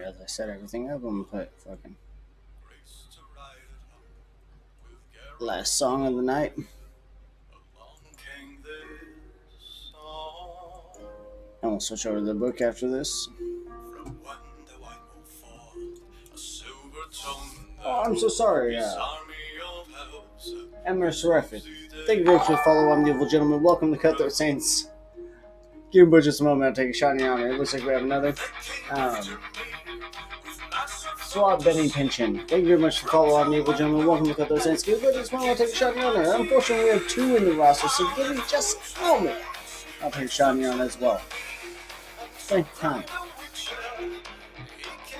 as I set everything up, I'm gonna put fucking last song of the night. And we'll switch over to the book after this. Oh, I'm so sorry. Emmer Seraphic. Thank you very much for the follow. I'm the Evilgentleman. Welcome to Cutthroat Saints. Give me just a moment. I'll take a shot in the honor. It looks like we have another. Swab Benny Pension. Thank you very much for the follow. I'm the Evilgentleman. Welcome to Cutthroat Saints. Give me just a moment. I'll take a shot in the honor. Unfortunately, we have two in the roster, so give me just a moment. I'll take a shot in the honor as well. Thank you, time.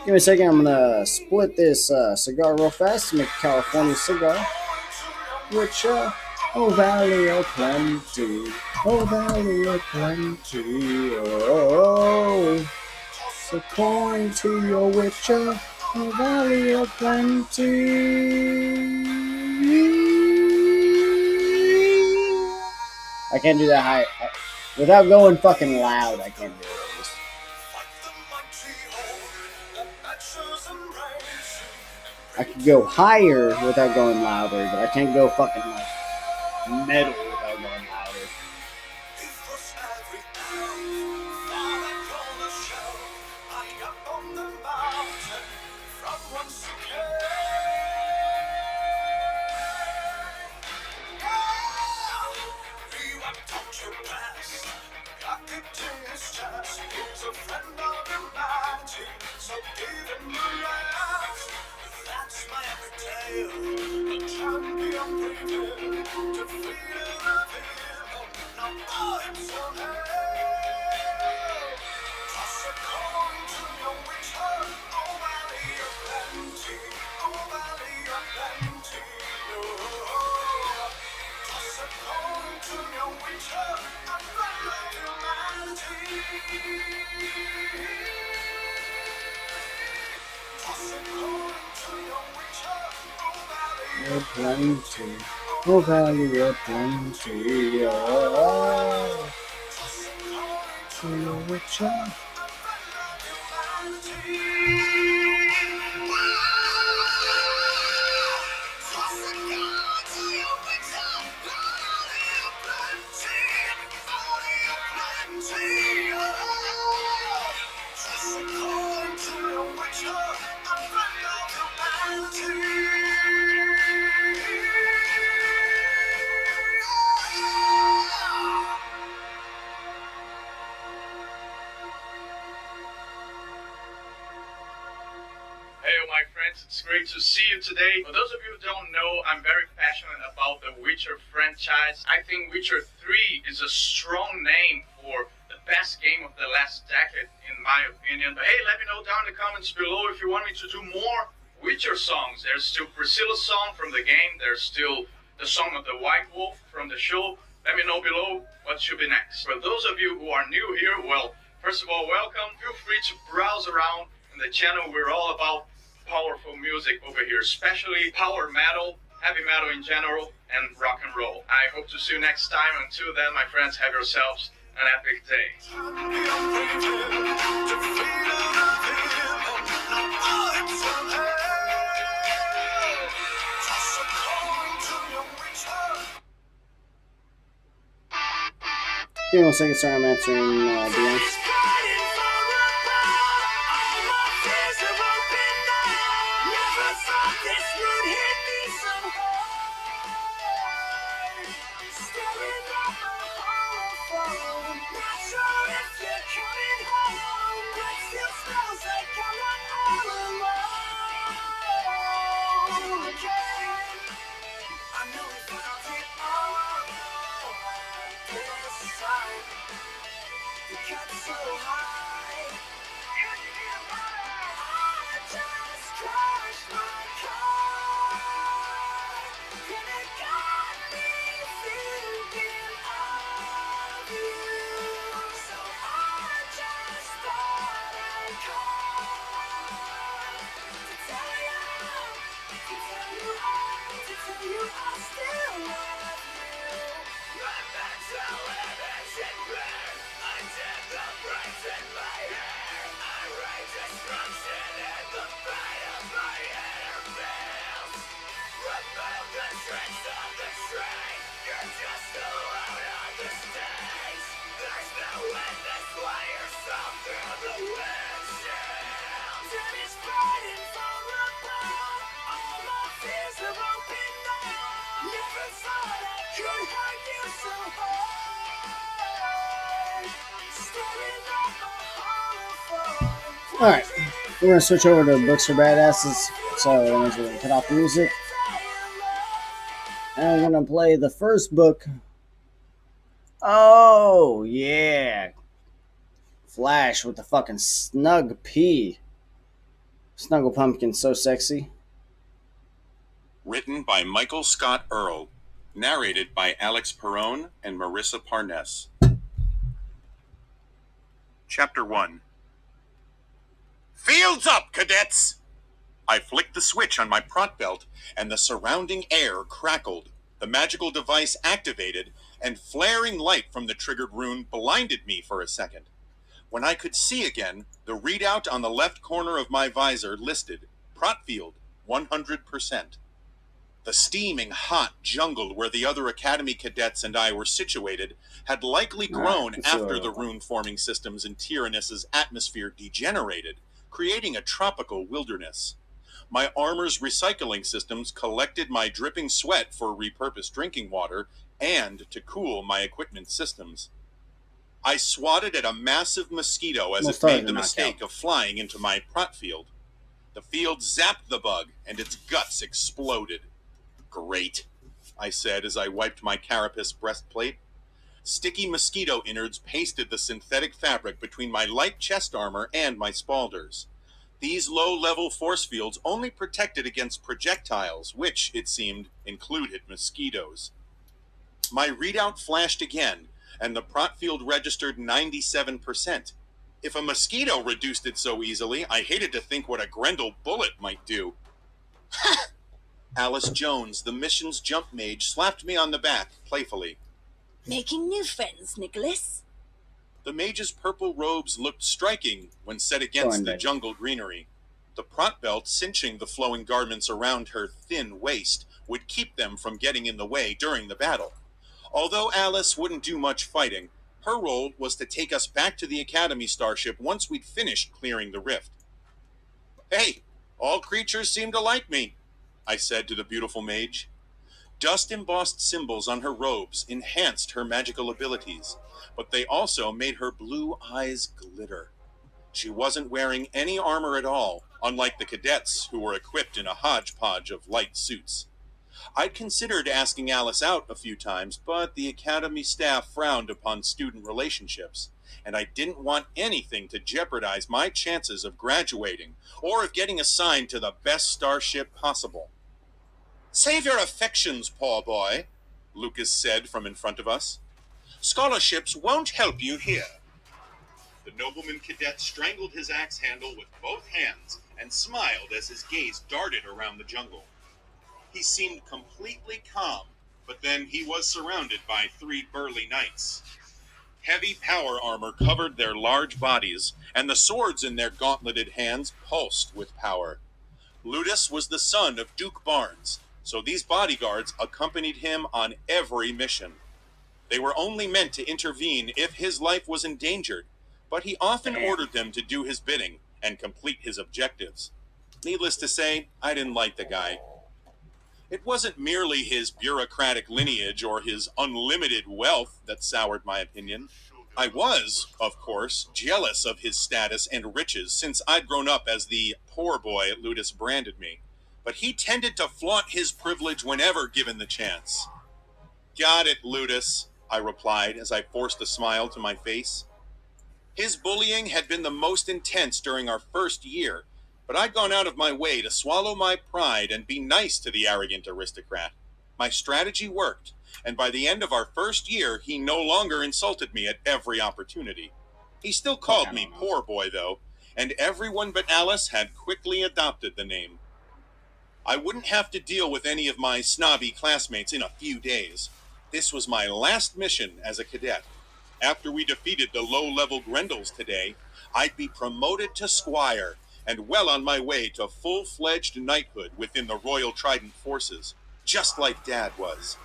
Give me a second. I'm gonna split this cigar real fast to make a California cigar, which oh valley of plenty, oh valley of plenty, oh, so coin to your witcher, oh valley of plenty. I can't do that high without going fucking loud. I can't do it. I could go higher without going louder, but I can't go fucking like metal without going louder. Plenty, oh valley of plenty, oh, to your witcher. It's great to see you today. For those of you who don't know, I'm very passionate about the Witcher franchise. I think Witcher 3 is a strong name for the best game of the last decade, in my opinion. But hey, let me know down in the comments below if you want me to do more Witcher songs. There's still Priscilla's song from the game. There's still the song of the White Wolf from the show. Let me know below what should be next. For those of you who are new here, well, first of all, welcome. Feel free to browse around in the channel. We're all about powerful music over here, especially power metal, heavy metal in general, and rock and roll. I hope to see you next time. Until then, my friends, have yourselves an epic day. Give me 1 second, sorry, I'm answering DMs. Until limits in prayer, until the breaks in Alright, we're gonna switch over to Books for Badasses. So that means we're gonna cut off the music. And we're gonna play the first book. Oh, yeah. Flash with the fucking snug pea. Snuggle Pumpkin, so sexy. Written by Michael Scott Earl. Narrated by Alex Perrone and Marissa Parness. Chapter 1. Fields up, cadets! I flicked the switch on my prot belt, and the surrounding air crackled. The magical device activated, and flaring light from the triggered rune blinded me for a second. When I could see again, the readout on the left corner of my visor listed, prot field, 100%. The steaming hot jungle where the other academy cadets and I were situated had likely grown after the rune-forming systems in Tyrannus's atmosphere degenerated, creating a tropical wilderness. My armor's recycling systems collected my dripping sweat for repurposed drinking water and to cool my equipment systems. I swatted at a massive mosquito as it made the mistake of flying into my prot field. The field zapped the bug, and its guts exploded. Great, I said as I wiped my carapace breastplate. Sticky mosquito innards pasted the synthetic fabric between my light chest armor and my spaulders. These low-level force fields only protected against projectiles, which, it seemed, included mosquitoes. My readout flashed again, and the prot field registered 97%. If a mosquito reduced it so easily, I hated to think what a Grendel bullet might do. Alice Jones, the mission's jump mage, slapped me on the back, playfully. Making new friends, Nicholas. The mage's purple robes looked striking when set against the jungle greenery. The prot belt cinching the flowing garments around her thin waist would keep them from getting in the way during the battle. Although Alice wouldn't do much fighting, her role was to take us back to the Academy starship once we'd finished clearing the rift. Hey, all creatures seem to like me, I said to the beautiful mage. Dust-embossed symbols on her robes enhanced her magical abilities, but they also made her blue eyes glitter. She wasn't wearing any armor at all, unlike the cadets who were equipped in a hodgepodge of light suits. I'd considered asking Alice out a few times, but the Academy staff frowned upon student relationships, and I didn't want anything to jeopardize my chances of graduating or of getting assigned to the best starship possible. Save your affections, poor boy, Lucas said from in front of us. Scholarships won't help you here. The nobleman cadet strangled his axe handle with both hands and smiled as his gaze darted around the jungle. He seemed completely calm, but then he was surrounded by 3 burly knights. Heavy power armor covered their large bodies, and the swords in their gauntleted hands pulsed with power. Ludus was the son of Duke Barnes, so these bodyguards accompanied him on every mission. They were only meant to intervene if his life was endangered, but he often ordered them to do his bidding and complete his objectives. Needless to say, I didn't like the guy. It wasn't merely his bureaucratic lineage or his unlimited wealth that soured my opinion. I was, of course, jealous of his status and riches since I'd grown up as the poor boy Ludus branded me. But he tended to flaunt his privilege whenever given the chance. Got it, Ludus, I replied as I forced a smile to my face. His bullying had been the most intense during our first year, but I'd gone out of my way to swallow my pride and be nice to the arrogant aristocrat. My strategy worked, and by the end of our first year, he no longer insulted me at every opportunity. He still called me poor boy, though, and everyone but Alice had quickly adopted the name. I wouldn't have to deal with any of my snobby classmates in a few days. This was my last mission as a cadet. After we defeated the low-level Grendels today, I'd be promoted to squire and well on my way to full-fledged knighthood within the Royal Trident forces, just like Dad was.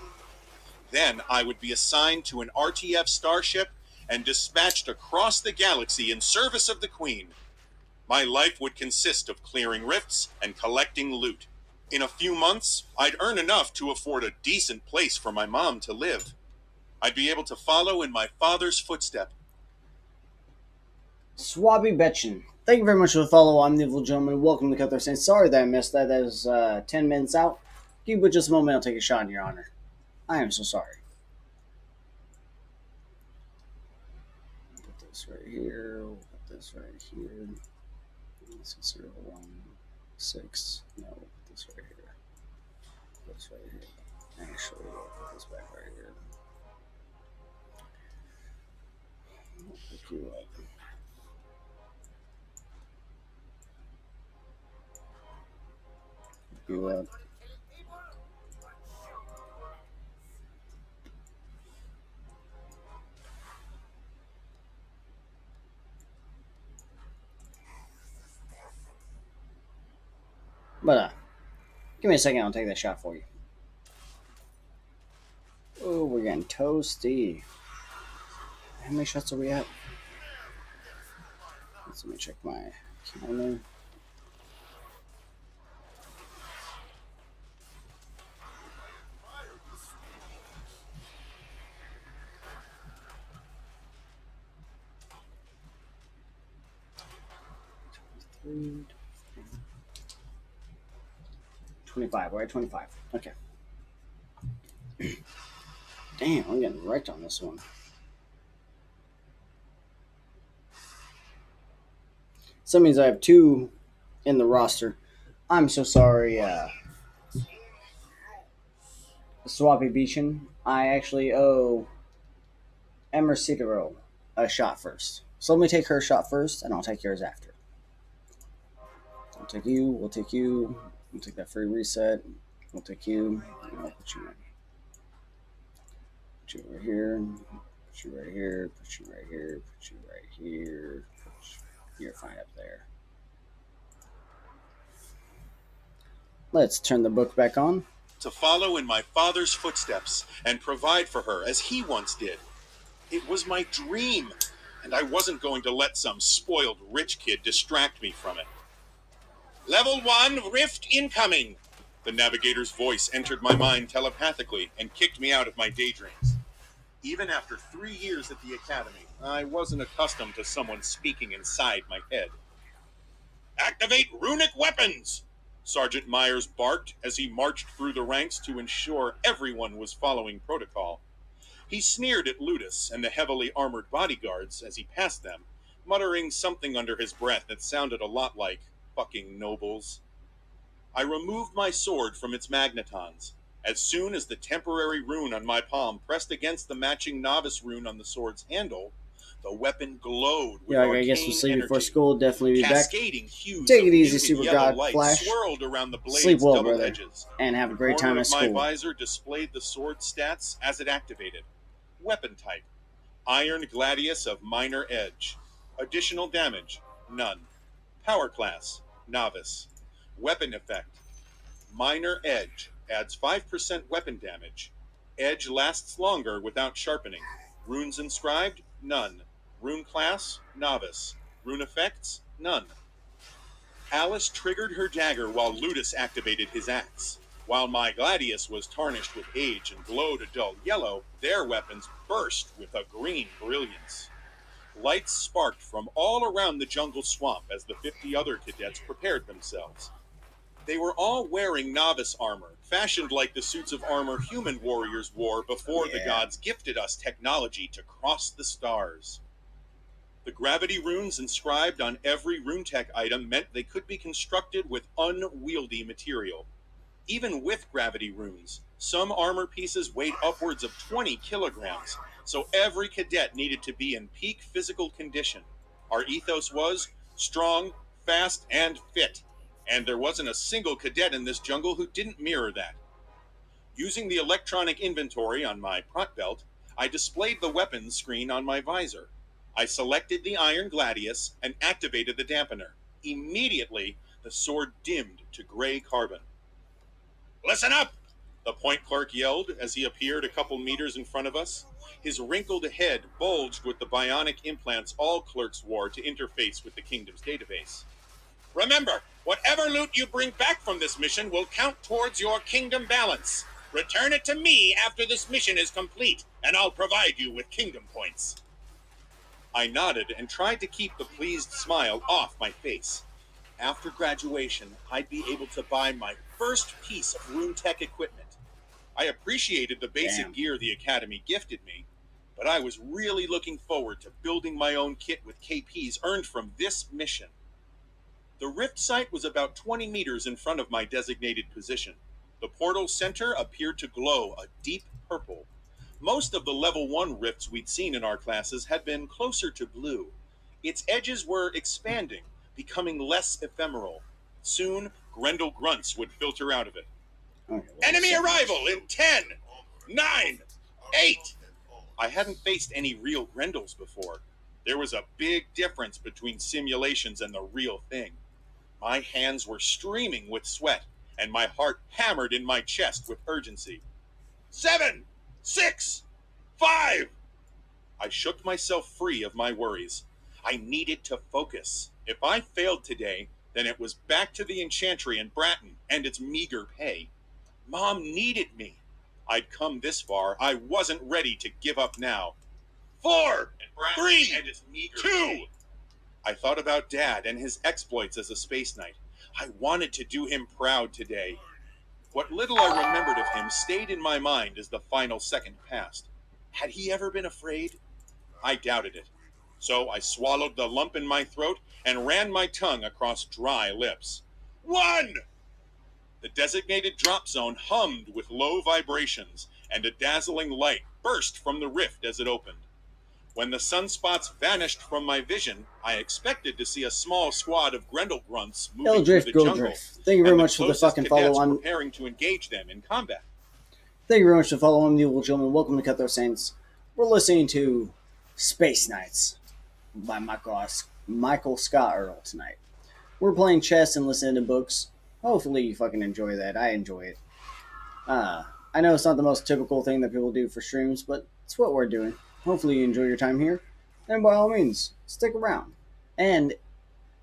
Then I would be assigned to an RTF starship and dispatched across the galaxy in service of the Queen. My life would consist of clearing rifts and collecting loot. In a few months, I'd earn enough to afford a decent place for my mom to live. I'd be able to follow in my father's footstep. Swabby Betchin. Thank you very much for the follow. I'm the Evilgentleman. Welcome to Cut Their Saints. Sorry that I missed that. That was 10 minutes out. Give me just a moment. I'll take a shot in your honor. I am so sorry. Put this right here. We'll put this right here. This is 0, 1, 6. No, we'll put this right here. Put this right here. Actually, we'll put this back right here. We'll pick you up. Pick you up. But, give me a second, I'll take that shot for you. Oh, we're getting toasty. How many shots are we at? Let me check my counter. Three, 25, right? 25. Okay. Damn, I'm getting wrecked on this one. So that means I have 2 in the roster. I'm so sorry, Swappy Beachin. I actually owe Emercitero a shot first. So let me take her shot first, and I'll take yours after. We'll take you, we'll take you, we'll take that free reset, we'll take you, and I'll put you in. Put you right here, put you right here, put you right here, put you right here. You're fine up there. Let's turn the book back on. To follow in my father's footsteps and provide for her as he once did. It was my dream, and I wasn't going to let some spoiled rich kid distract me from it. Level 1, rift incoming! The navigator's voice entered my mind telepathically and kicked me out of my daydreams. Even after 3 years at the academy, I wasn't accustomed to someone speaking inside my head. Activate runic weapons! Sergeant Myers barked as he marched through the ranks to ensure everyone was following protocol. He sneered at Ludus and the heavily armored bodyguards as he passed them, muttering something under his breath that sounded a lot like, "Fucking nobles." I removed my sword from its magnetons. As soon as the temporary rune on my palm pressed against the matching novice rune on the sword's handle, the weapon glowed with Yeah, I guess we'll sleep energy. before school. Definitely be back. Cascading hues Take it of easy, muted Super yellow God light Flash. swirled around the blade's Sleep well, double brother, edges. and have a great The corner time at of my school. visor displayed the sword stats as it activated. Weapon type: Iron Gladius of Minor Edge. Additional damage: none. Power class: Novice. Weapon effect: Minor Edge adds 5% weapon damage. Edge lasts longer without sharpening. Runes inscribed: none. Rune class: Novice. Rune effects: none. Alice triggered her dagger while Ludus activated his axe. While my Gladius was tarnished with age and glowed a dull yellow, their weapons burst with a green brilliance. Lights sparked from all around the jungle swamp as the 50 other cadets prepared themselves. They were all wearing novice armor, fashioned like the suits of armor human warriors wore before the gods gifted us technology to cross the stars. The gravity runes inscribed on every RuneTech item meant they could be constructed with unwieldy material. Even with gravity runes, some armor pieces weighed upwards of 20 kilograms, so every cadet needed to be in peak physical condition. Our ethos was strong, fast, and fit, and there wasn't a single cadet in this jungle who didn't mirror that. Using the electronic inventory on my prot belt, I displayed the weapons screen on my visor. I selected the Iron Gladius and activated the dampener. Immediately, the sword dimmed to gray carbon. Listen up! The point clerk yelled as he appeared a couple meters in front of us. His wrinkled head bulged with the bionic implants all clerks wore to interface with the kingdom's database. Remember, whatever loot you bring back from this mission will count towards your kingdom balance. Return it to me after this mission is complete, and I'll provide you with kingdom points. I nodded and tried to keep the pleased smile off my face. After graduation, I'd be able to buy my first piece of rune tech equipment. I appreciated the basic gear the Academy gifted me, but I was really looking forward to building my own kit with KPs earned from this mission. The rift site was about 20 meters in front of my designated position. The portal's center appeared to glow a deep purple. Most of the level 1 rifts we'd seen in our classes had been closer to blue. Its edges were expanding, becoming less ephemeral. Soon, Grendel grunts would filter out of it. Enemy arrival in 10, 9, 8. I hadn't faced any real Grendels before. There was a big difference between simulations and the real thing. My hands were streaming with sweat, and my heart hammered in my chest with urgency. 7, 6, 5. I shook myself free of my worries. I needed to focus. If I failed today, then it was back to the Enchantry in Bratton and its meager pay. Mom needed me. I'd come this far. I wasn't ready to give up now. 4, 3, 2. I thought about Dad and his exploits as a space knight. I wanted to do him proud today. What little I remembered of him stayed in my mind as the final second passed. Had he ever been afraid? I doubted it. So I swallowed the lump in my throat and ran my tongue across dry lips. 1! The designated drop zone hummed with low vibrations, and a dazzling light burst from the rift as it opened. When the sunspots vanished from my vision, I expected to see a small squad of Grendel grunts moving through the jungle. Thank you very much for the fucking follow on. Preparing to engage them in combat. Thank you very much for following the Evilgentleman. Welcome to Cutthroat Saints. We're listening to Space Knights by Michael Scott Earl tonight. We're playing chess and listening to books. Hopefully you fucking enjoy that. I enjoy it. I know it's not the most typical thing that people do for streams, but it's what we're doing. Hopefully you enjoy your time here. And by all means, stick around. And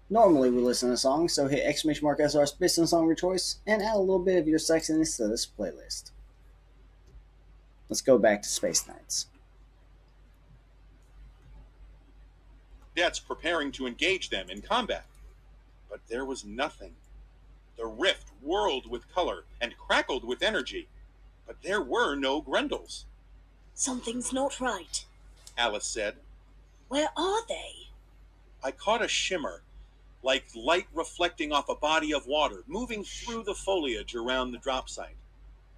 normally we listen to songs, so hit !SR space and song of your choice and add a little bit of your sexiness to this playlist. Let's go back to Space Knights. Cadets preparing to engage them in combat. But there was nothing. The rift whirled with color and crackled with energy, but there were no Grendels. Something's not right. Alice said. Where are they? I caught a shimmer, like light reflecting off a body of water, moving through the foliage around the drop site.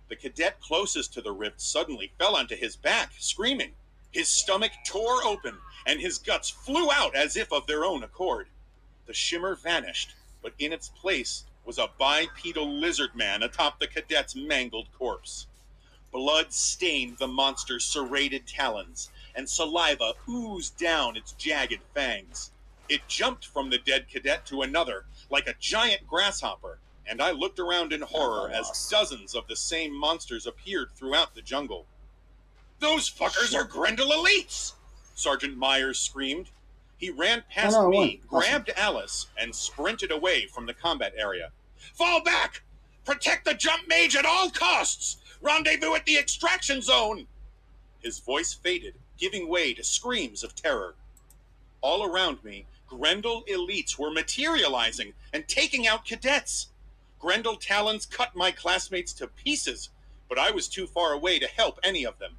The cadet closest to the rift suddenly fell onto his back, screaming. His stomach tore open, and his guts flew out as if of their own accord. The shimmer vanished, but in its place was a bipedal lizard man atop the cadet's mangled corpse. Blood stained the monster's serrated talons, and saliva oozed down its jagged fangs. It jumped from the dead cadet to another, like a giant grasshopper, and I looked around in horror as dozens of the same monsters appeared throughout the jungle. Those fuckers are Grendel elites! Sergeant Myers screamed. He ran past me, grabbed Alice, and sprinted away from the combat area. Fall back! Protect the jump mage at all costs! Rendezvous at the extraction zone! His voice faded, giving way to screams of terror. All around me, Grendel elites were materializing and taking out cadets. Grendel talons cut my classmates to pieces, but I was too far away to help any of them.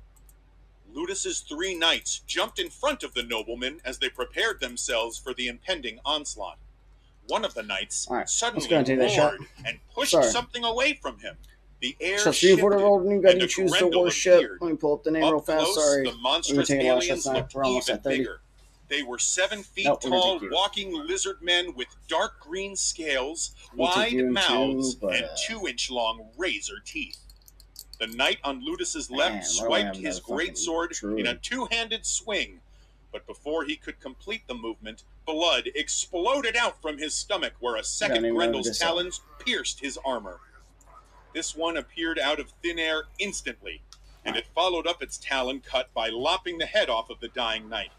Ludus's 3 knights jumped in front of the noblemen as they prepared themselves for the impending onslaught. One of the knights suddenly roared and pushed something away from him. The air shifted, and a Grendel appeared. Let me pull up the name real fast. Sorry. The monstrous aliens looked even bigger. They were 7 feet tall, walking lizard men with dark green scales, wide mouths, and 2-inch-long razor teeth. The knight on Ludus's left swiped his greatsword in a 2-handed swing, but before he could complete the movement, blood exploded out from his stomach where a second Grendel's talons pierced his armor. This one appeared out of thin air instantly, and it followed up its talon cut by lopping the head off of the dying knight.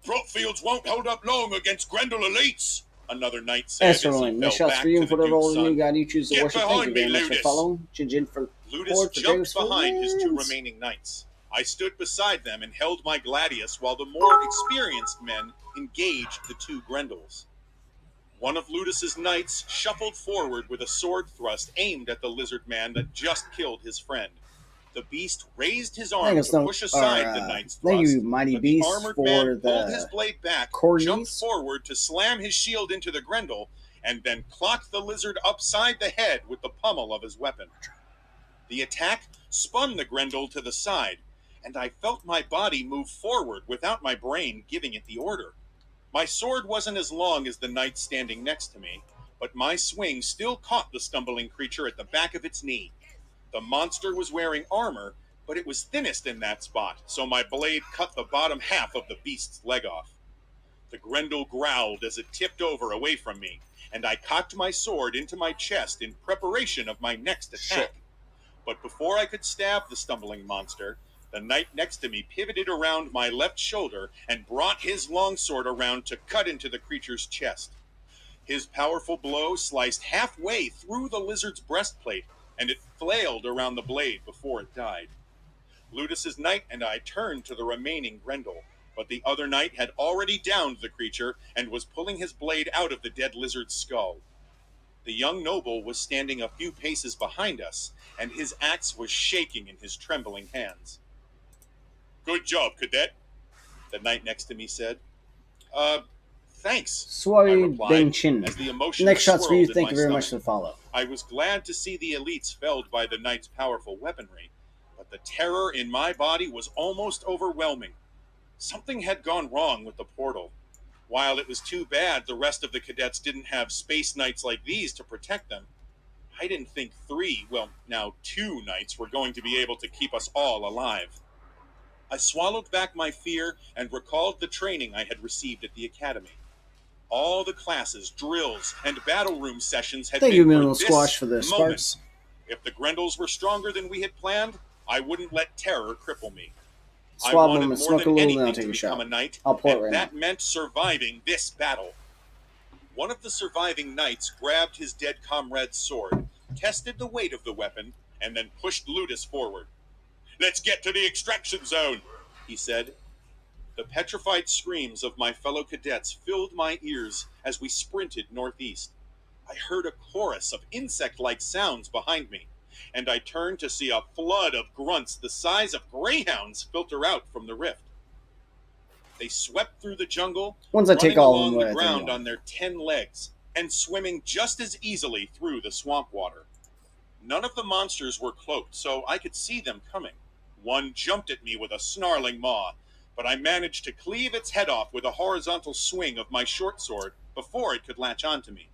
Dropfields won't hold up long against Grendel elites, another knight said as he Excellent. This fell shot's back for you to and for the the role Duke's of the new son. god you choose to Get worship. Thank you behind very me, much for Ludus. following. Jinjin for Ludus Horde for jumped James for behind his two wins. remaining knights. I stood beside them and held my gladius while the more experienced men engaged the two Grendels. One of Ludus's knights shuffled forward with a sword thrust aimed at the lizard man that just killed his friend. The beast raised his arm to push aside the knight's thank thrust, you, Mighty but the Beast, armored for man pulled the his blade back, corgis. jumped forward to slam his shield into the Grendel, and then clocked the lizard upside the head with the pommel of his weapon. The attack spun the Grendel to the side, and I felt my body move forward without my brain giving it the order. My sword wasn't as long as the knight standing next to me, but my swing still caught the stumbling creature at the back of its knee. The monster was wearing armor, but it was thinnest in that spot, so my blade cut the bottom half of the beast's leg off. The Grendel growled as it tipped over away from me, and I cocked my sword into my chest in preparation of my next attack. But before I could stab the stumbling monster, the knight next to me pivoted around my left shoulder and brought his longsword around to cut into the creature's chest. His powerful blow sliced halfway through the lizard's breastplate, and it flailed around the blade before it died. Ludus's knight and I turned to the remaining Grendel, but the other knight had already downed the creature and was pulling his blade out of the dead lizard's skull. The young noble was standing a few paces behind us, and his axe was shaking in his trembling hands. "Good job, cadet," the knight next to me said. Thanks," I replied, as the emotion Next shot's for you. swirled in Thank my you very much stomach. for the follow. I was glad to see the elites felled by the knight's powerful weaponry, but the terror in my body was almost overwhelming. Something had gone wrong with the portal. While it was too bad the rest of the cadets didn't have space knights like these to protect them, I didn't think 2 knights were going to be able to keep us all alive. I swallowed back my fear and recalled the training I had received at the academy. All the classes, drills, and battle room sessions had Thank been you, for Mineral this Squash, for the moment. sparks. If the Grendels were stronger than we had planned, I wouldn't let terror cripple me. I Swab wanted them and more smoke a than little, then I'll anything take to a become shot. a knight, I'll pour it and right that now. meant surviving this battle. One of the surviving knights grabbed his dead comrade's sword, tested the weight of the weapon, and then pushed Ludus forward. "Let's get to the extraction zone," he said. The petrified screams of my fellow cadets filled my ears as we sprinted northeast. I heard a chorus of insect-like sounds behind me, and I turned to see a flood of grunts the size of greyhounds filter out from the rift. They swept through the jungle, Once I take running all of along them, the I think ground I'll- on their 10 legs, and swimming just as easily through the swamp water. None of the monsters were cloaked, so I could see them coming. One jumped at me with a snarling maw, but I managed to cleave its head off with a horizontal swing of my short sword before it could latch onto me.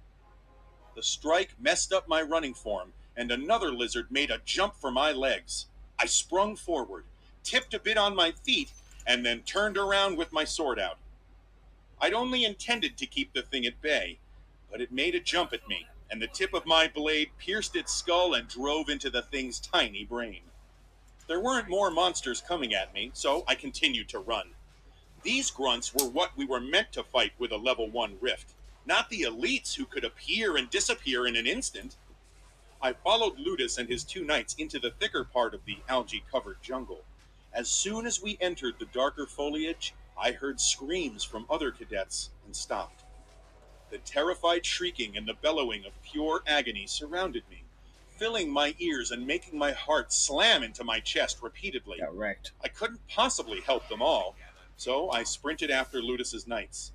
The strike messed up my running form, and another lizard made a jump for my legs. I sprung forward, tipped a bit on my feet, and then turned around with my sword out. I'd only intended to keep the thing at bay, but it made a jump at me, and the tip of my blade pierced its skull and drove into the thing's tiny brain. There weren't more monsters coming at me, so I continued to run. These grunts were what we were meant to fight with a level 1 rift, not the elites who could appear and disappear in an instant. I followed Ludus and his 2 knights into the thicker part of the algae-covered jungle. As soon as we entered the darker foliage, I heard screams from other cadets and stopped. The terrified shrieking and the bellowing of pure agony surrounded me, filling my ears and making my heart slam into my chest repeatedly. Got wrecked. I couldn't possibly help them all, so I sprinted after Ludus's knights.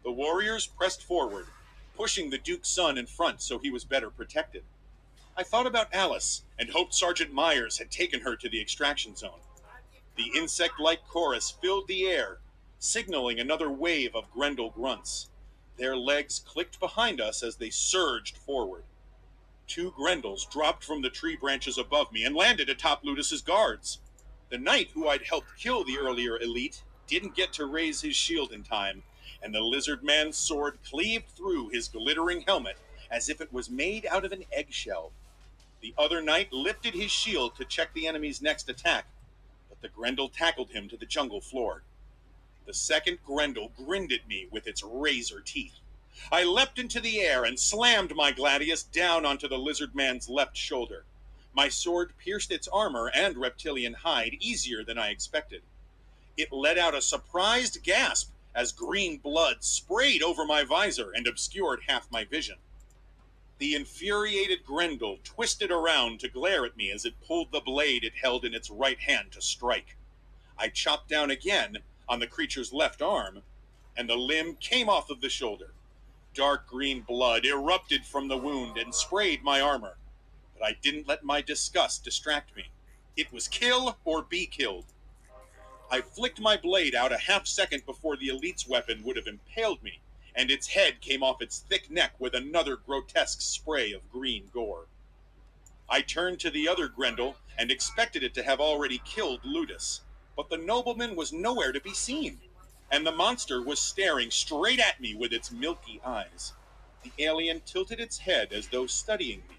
The warriors pressed forward, pushing the Duke's son in front so he was better protected. I thought about Alice and hoped Sergeant Myers had taken her to the extraction zone. The insect-like chorus filled the air, signaling another wave of Grendel grunts. Their legs clicked behind us as they surged forward. 2 Grendels dropped from the tree branches above me and landed atop Ludus's guards. The knight who I'd helped kill the earlier elite didn't get to raise his shield in time, and the lizard man's sword cleaved through his glittering helmet as if it was made out of an eggshell. The other knight lifted his shield to check the enemy's next attack, but the Grendel tackled him to the jungle floor. The second Grendel grinned at me with its razor teeth. I leapt into the air and slammed my gladius down onto the lizard man's left shoulder. My sword pierced its armor and reptilian hide easier than I expected. It let out a surprised gasp as green blood sprayed over my visor and obscured half my vision. The infuriated Grendel twisted around to glare at me as it pulled the blade it held in its right hand to strike. I chopped down again on the creature's left arm, and the limb came off of the shoulder. Dark green blood erupted from the wound and sprayed my armor, but I didn't let my disgust distract me. It was kill or be killed. I flicked my blade out a half second before the elite's weapon would have impaled me, and its head came off its thick neck with another grotesque spray of green gore. I turned to the other Grendel and expected it to have already killed Ludus, but the nobleman was nowhere to be seen, and the monster was staring straight at me with its milky eyes. The alien tilted its head as though studying me.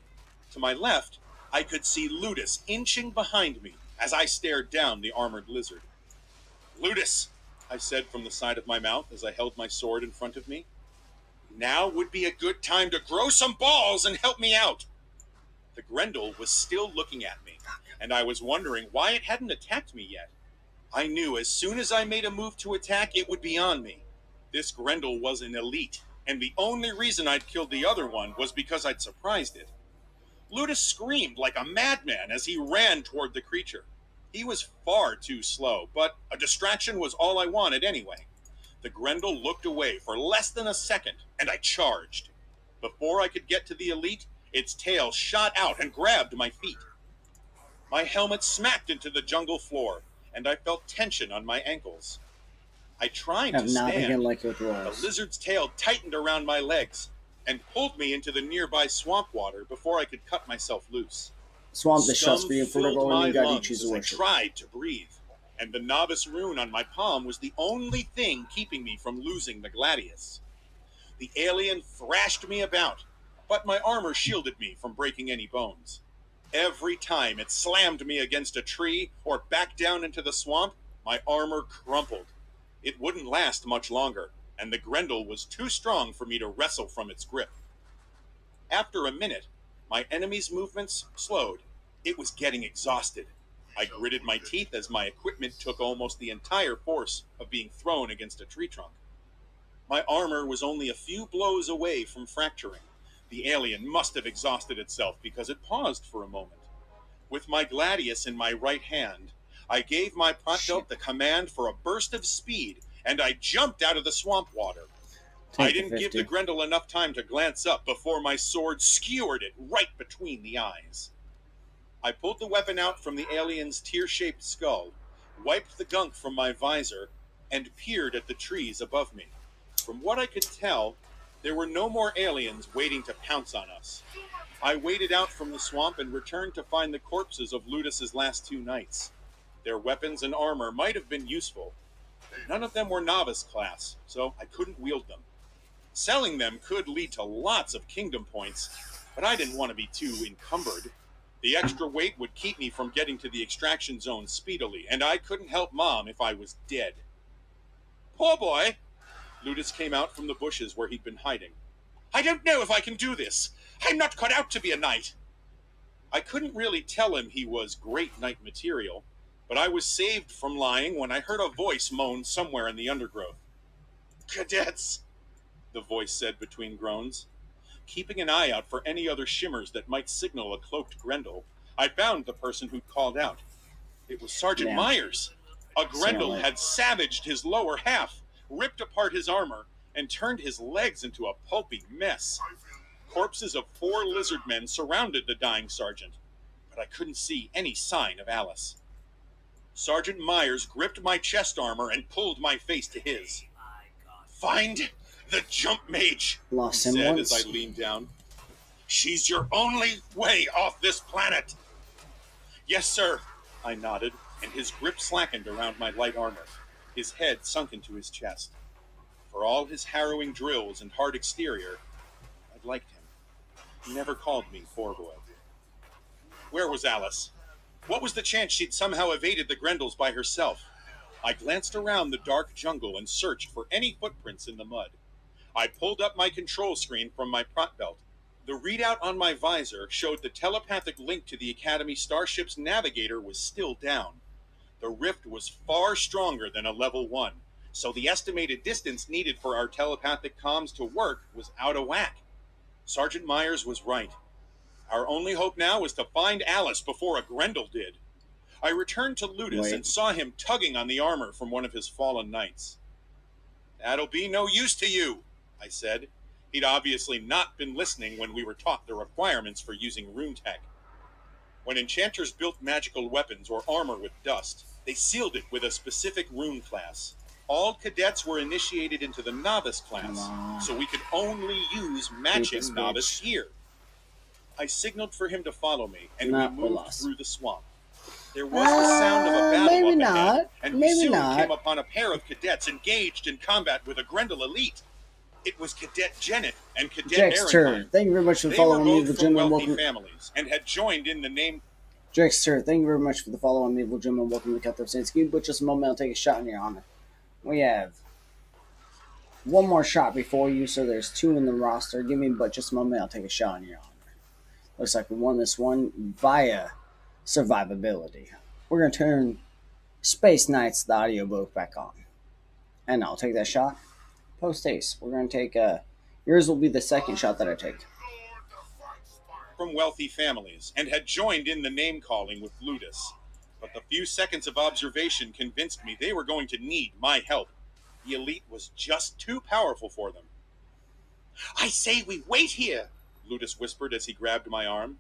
To my left, I could see Ludus inching behind me as I stared down the armored lizard. "Ludus," I said from the side of my mouth as I held my sword in front of me. "Now would be a good time to grow some balls and help me out." The Grendel was still looking at me, and I was wondering why it hadn't attacked me yet. I knew as soon as I made a move to attack, it would be on me. This Grendel was an elite, and the only reason I'd killed the other one was because I'd surprised it. Ludus screamed like a madman as he ran toward the creature. He was far too slow, but a distraction was all I wanted anyway. The Grendel looked away for less than a second, and I charged. Before I could get to the elite, its tail shot out and grabbed my feet. My helmet smacked into the jungle floor, and I felt tension on my ankles. I tried to stand. The lizard's tail tightened around my legs and pulled me into the nearby swamp water before I could cut myself loose. Swamp the shots for you for filled my the lungs as I tried to breathe, and the novice rune on my palm was the only thing keeping me from losing the gladius. The alien thrashed me about, but my armor shielded me from breaking any bones. Every time it slammed me against a tree or back down into the swamp, my armor crumpled. It wouldn't last much longer, and the Grendel was too strong for me to wrestle from its grip. After a minute, my enemy's movements slowed. It was getting exhausted. I gritted my teeth as my equipment took almost the entire force of being thrown against a tree trunk. My armor was only a few blows away from fracturing. The alien must have exhausted itself because it paused for a moment. With my gladius in my right hand, I gave my Protbelt the command for a burst of speed, and I jumped out of the swamp water. I didn't give the Grendel enough time to glance up before my sword skewered it right between the eyes. I pulled the weapon out from the alien's tear-shaped skull, wiped the gunk from my visor, and peered at the trees above me. From what I could tell, there were no more aliens waiting to pounce on us. I waded out from the swamp and returned to find the corpses of Ludus's last two knights. Their weapons and armor might have been useful, but none of them were novice class, so I couldn't wield them. Selling them could lead to lots of kingdom points, but I didn't want to be too encumbered. The extra weight would keep me from getting to the extraction zone speedily, and I couldn't help Mom if I was dead. "Poor boy!" Ludus came out from the bushes where he'd been hiding. "I don't know if I can do this. I'm not cut out to be a knight." I couldn't really tell him he was great knight material, but I was saved from lying when I heard a voice moan somewhere in the undergrowth. "Cadets," the voice said between groans. Keeping an eye out for any other shimmers that might signal a cloaked Grendel, I found the person who'd called out. It was Sergeant Myers. A Grendel had savaged his lower half, ripped apart his armor, and turned his legs into a pulpy mess. Corpses of 4 lizard men surrounded the dying sergeant, but I couldn't see any sign of Alice. Sergeant Myers gripped my chest armor and pulled my face to his. "Find the jump mage," he said as I leaned down. "She's your only way off this planet." "Yes, sir," I nodded, and his grip slackened around my light armor. His head sunk into his chest. For all his harrowing drills and hard exterior, I'd liked him. He never called me poor boy. Where was Alice? What was the chance she'd somehow evaded the Grendels by herself? I glanced around the dark jungle and searched for any footprints in the mud. I pulled up my control screen from my prop belt. The readout on my visor showed the telepathic link to the Academy starship's navigator was still down. The rift was far stronger than a level 1, so the estimated distance needed for our telepathic comms to work was out of whack. Sergeant Myers was right. Our only hope now was to find Alice before a Grendel did. I returned to Ludus and saw him tugging on the armor from one of his fallen knights. That'll be no use to you, I said. He'd obviously not been listening when we were taught the requirements for using rune tech. When enchanters built magical weapons or armor with dust, they sealed it with a specific rune class. All cadets were initiated into the novice class, so we could only use matching novice gear. I signaled for him to follow me, and we moved through the swamp. There was the sound of a battle up ahead, and we soon came upon a pair of cadets engaged in combat with a Grendel elite. It was Cadet Janet and Cadet Ehrenheim. Thank you very much for following me, Evilgentleman. Welcome families and had joined in the name. Drexter, thank you very much for the follow on me, Evilgentleman. Welcome to Cutthroat Saints Cube. But just a moment, I'll take a shot in your honor. We have one more shot before you, so there's 2 in the roster. Give me but just a moment, I'll take a shot in your honor. Looks like we won this one via survivability. We're going to turn Space Knights, the audiobook, back on. And I'll take that shot. Post haste. We're going to take yours will be the second shot that I take. From wealthy families and had joined in the name calling with Ludus. But the few seconds of observation convinced me they were going to need my help. The elite was just too powerful for them. I say we wait here, Ludus whispered as he grabbed my arm.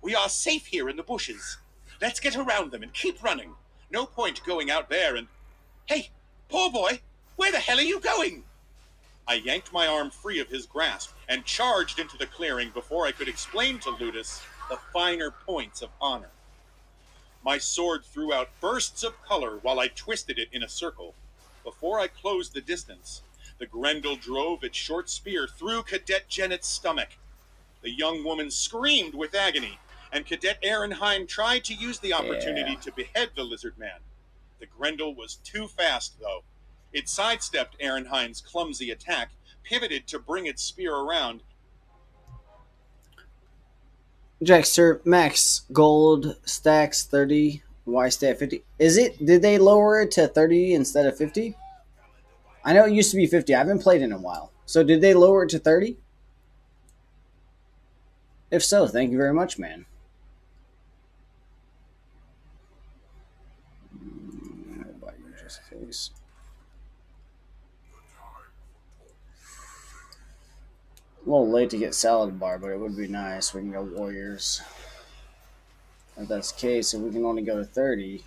We are safe here in the bushes. Let's get around them and keep running. No point going out there and... Hey, poor boy, where the hell are you going? I yanked my arm free of his grasp and charged into the clearing before I could explain to Ludus the finer points of honor. My sword threw out bursts of color while I twisted it in a circle. Before I closed the distance, the Grendel drove its short spear through Cadet Janet's stomach. The young woman screamed with agony, and Cadet Ehrenheim tried to use the opportunity to behead the lizard man. The Grendel was too fast, though. It sidestepped Ehrenheim's clumsy attack, pivoted to bring its spear around. Jackster, max gold stacks 30. Why stay at 50? Is it? Did they lower it to 30 instead of 50? I know it used to be 50. I haven't played in a while. So did they lower it to 30? If so, thank you very much, man. I'll buy you just in case. A little late to get salad bar, but it would be nice. We can go Warriors. If that's the case, if we can only go to 30,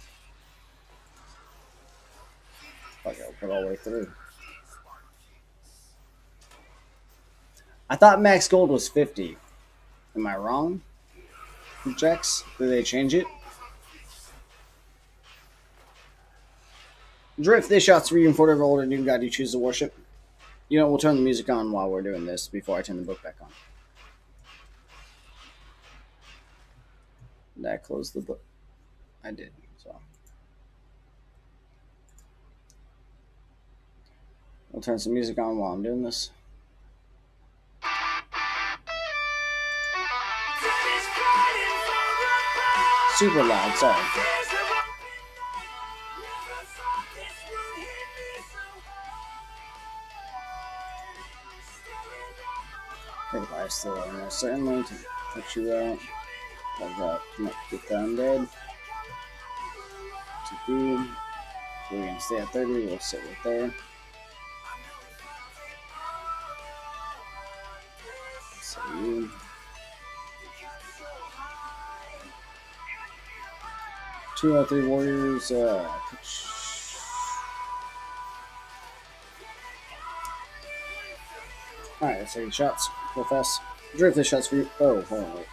fuck it, I'll put all the way through. I thought max gold was 50. Am I wrong? Jax? Did they change it? Drift, this shot's for you and for whatever older new god you choose to worship. You know, we'll turn the music on while we're doing this before I turn the book back on. Did I close the book? I did, so. We'll turn some music on while I'm doing this. Super loud, sorry. If I still almost certainly to put you out. I've got get the undead. To do. We're gonna stay at 30, we'll sit right there. So you. Two out of 3 warriors, Alright, let's take shots real fast. Drift the shots for you. Oh, hold on, wait.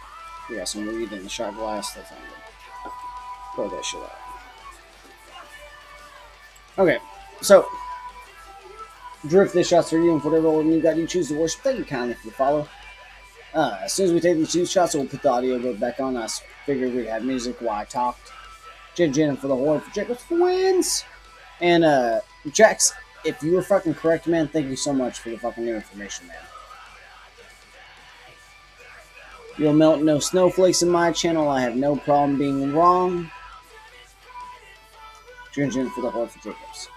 We got some weed in the shot glass. That's not good. Throw that shit out. Okay, so Drift this shots for you and whatever order you got you choose to worship. Thank you kindly for the follow. As soon as we take these 2 shots, we'll put the audio go back on. I figured we'd have music while I talked. Jen for the Horde for Jacobs wins. And Jax, if you were fucking correct, man, thank you so much for the fucking new information, man. You'll melt no snowflakes in my channel. I have no problem being wrong. Jen for the Horde for Jacobs.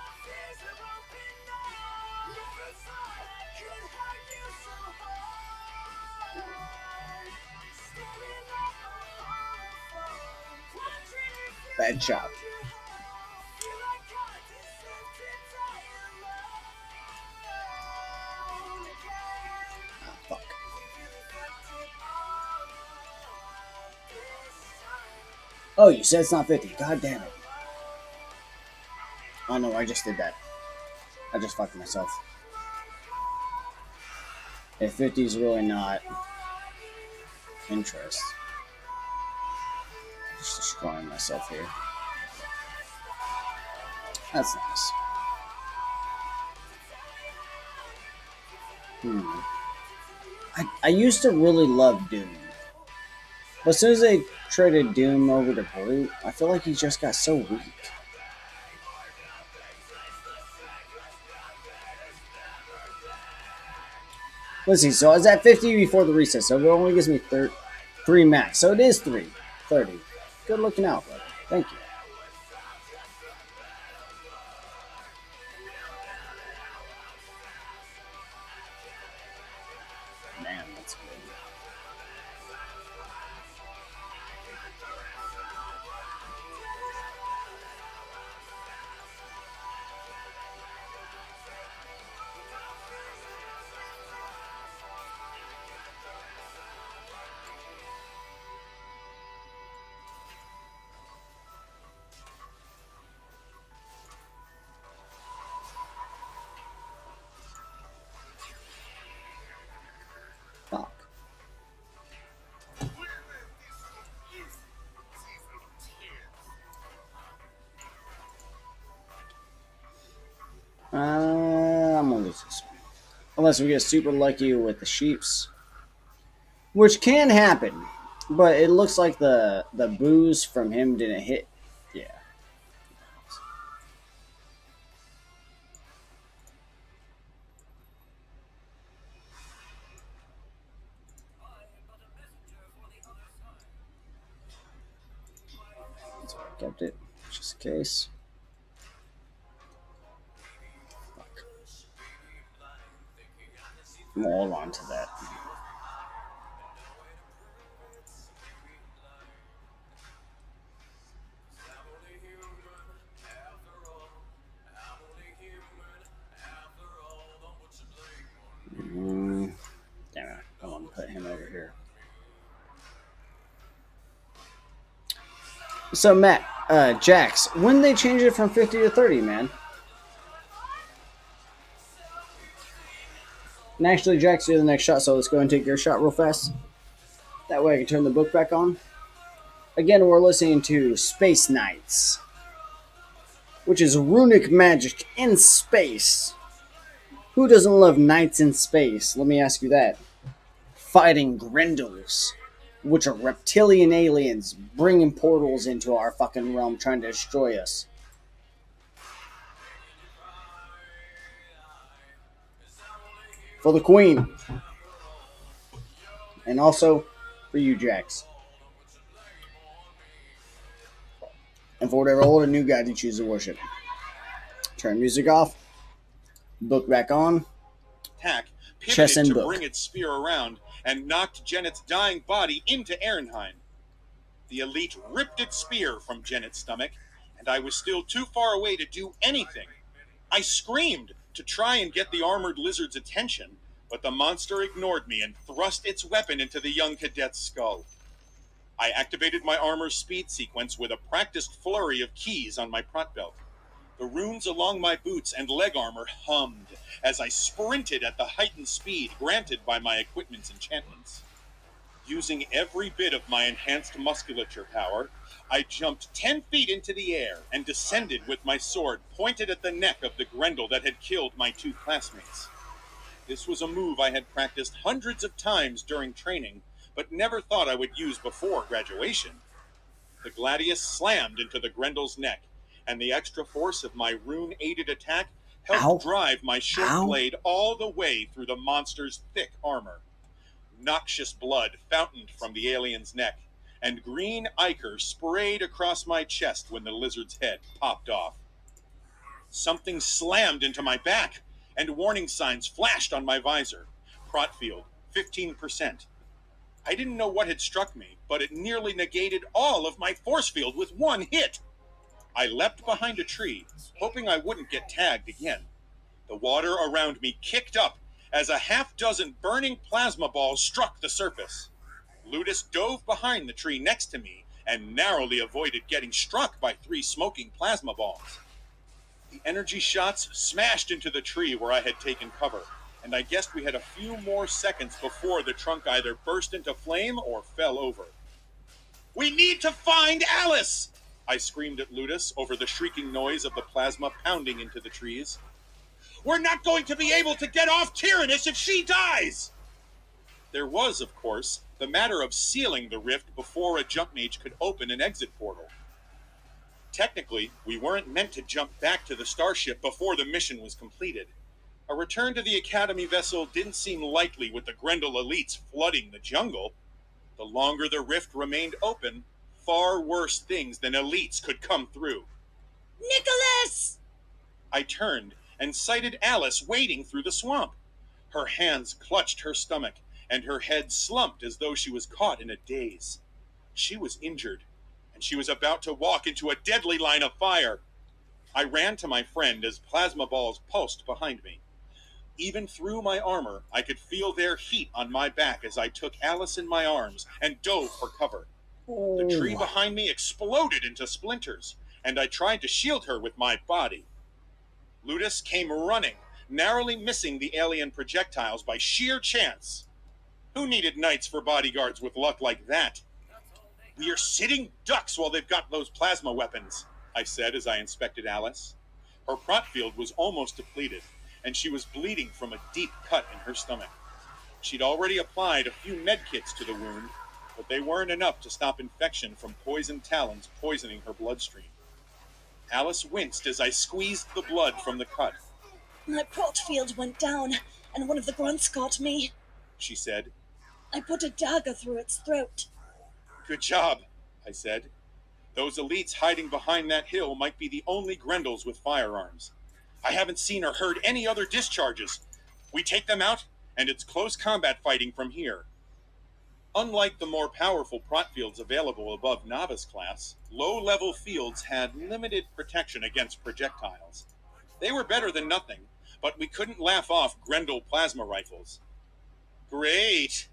Bad job. Oh, fuck. Oh, you said it's not 50. God damn it. Oh no, I just did that. I just fucked myself. If 50 is really not interest. Just destroying myself here. That's nice. I used to really love Doom. But as soon as they traded Doom over to Brute, I feel like he just got so weak. Let's see, so I was at 50 before the reset, so it only gives me 3 max. So it is 30. Good looking out, brother. Thank you. Man, that's good. Fuck. I'm gonna lose this one. Unless we get super lucky with the sheeps. Which can happen. But it looks like the booze from him didn't hit. Yeah. So I kept it just in case. Fuck. I'm gonna hold on to that. Damn it. I want to put him over here. So, Matt, Jax, when they change it from 50 to 30, man? And actually, Jax, you're the next shot, so let's go and take your shot real fast. That way I can turn the book back on. Again, we're listening to Space Knights, which is runic magic in space. Who doesn't love knights in space? Let me ask you that. Fighting Grendels, which are reptilian aliens bringing portals into our fucking realm trying to destroy us. For the Queen. And also for you, Jax. And for whatever old or new god you choose to worship. Turn music off. Book back on. Attack Chess pivoted and to book. bring its spear around and knocked Janet's dying body into Ehrenheim. The elite ripped its spear from Janet's stomach, and I was still too far away to do anything. I screamed to try and get the armored lizard's attention, but the monster ignored me and thrust its weapon into the young cadet's skull. I activated my armor speed sequence with a practiced flurry of keys on my prot belt. The runes along my boots and leg armor hummed as I sprinted at the heightened speed granted by my equipment's enchantments. Using every bit of my enhanced musculature power, I jumped 10 feet into the air and descended with my sword pointed at the neck of the Grendel that had killed my 2 classmates. This was a move I had practiced hundreds of times during training, but never thought I would use before graduation. The Gladius slammed into the Grendel's neck, and the extra force of my rune-aided attack helped drive my short blade all the way through the monster's thick armor. Noxious blood fountained from the alien's neck, and green ichor sprayed across my chest when the lizard's head popped off. Something slammed into my back, and warning signs flashed on my visor. Protfield, 15%. I didn't know what had struck me, but it nearly negated all of my force field with one hit. I leapt behind a tree, hoping I wouldn't get tagged again. The water around me kicked up as a half-dozen burning plasma balls struck the surface. Ludus dove behind the tree next to me and narrowly avoided getting struck by 3 smoking plasma balls. The energy shots smashed into the tree where I had taken cover, and I guessed we had a few more seconds before the trunk either burst into flame or fell over. "We need to find Alice!" I screamed at Ludus over the shrieking noise of the plasma pounding into the trees. "We're not going to be able to get off Tyrannus if she dies!" There was, of course, the matter of sealing the rift before a jump mage could open an exit portal. Technically, we weren't meant to jump back to the starship before the mission was completed. A return to the Academy vessel didn't seem likely with the Grendel elites flooding the jungle. The longer the rift remained open, far worse things than elites could come through. Nicholas! I turned and sighted Alice wading through the swamp. Her hands clutched her stomach, and her head slumped as though she was caught in a daze. She was injured, and she was about to walk into a deadly line of fire. I ran to my friend as plasma balls pulsed behind me. Even through my armor, I could feel their heat on my back as I took Alice in my arms and dove for cover. The tree behind me exploded into splinters, and I tried to shield her with my body. Ludus came running, narrowly missing the alien projectiles by sheer chance. Who needed knights for bodyguards with luck like that? "We are sitting ducks while they've got those plasma weapons," I said as I inspected Alice. Her prot field was almost depleted, and she was bleeding from a deep cut in her stomach. She'd already applied a few medkits to the wound, but they weren't enough to stop infection from poison talons poisoning her bloodstream. Alice winced as I squeezed the blood from the cut. My prot field went down, and one of the grunts got me, she said. I put a dagger through its throat. "Good job," I said. "Those elites hiding behind that hill might be the only Grendels with firearms. I haven't seen or heard any other discharges. We take them out, and it's close combat fighting from here." Unlike the more powerful prot fields available above novice class, low-level fields had limited protection against projectiles. They were better than nothing, but we couldn't laugh off Grendel plasma rifles. "Great,"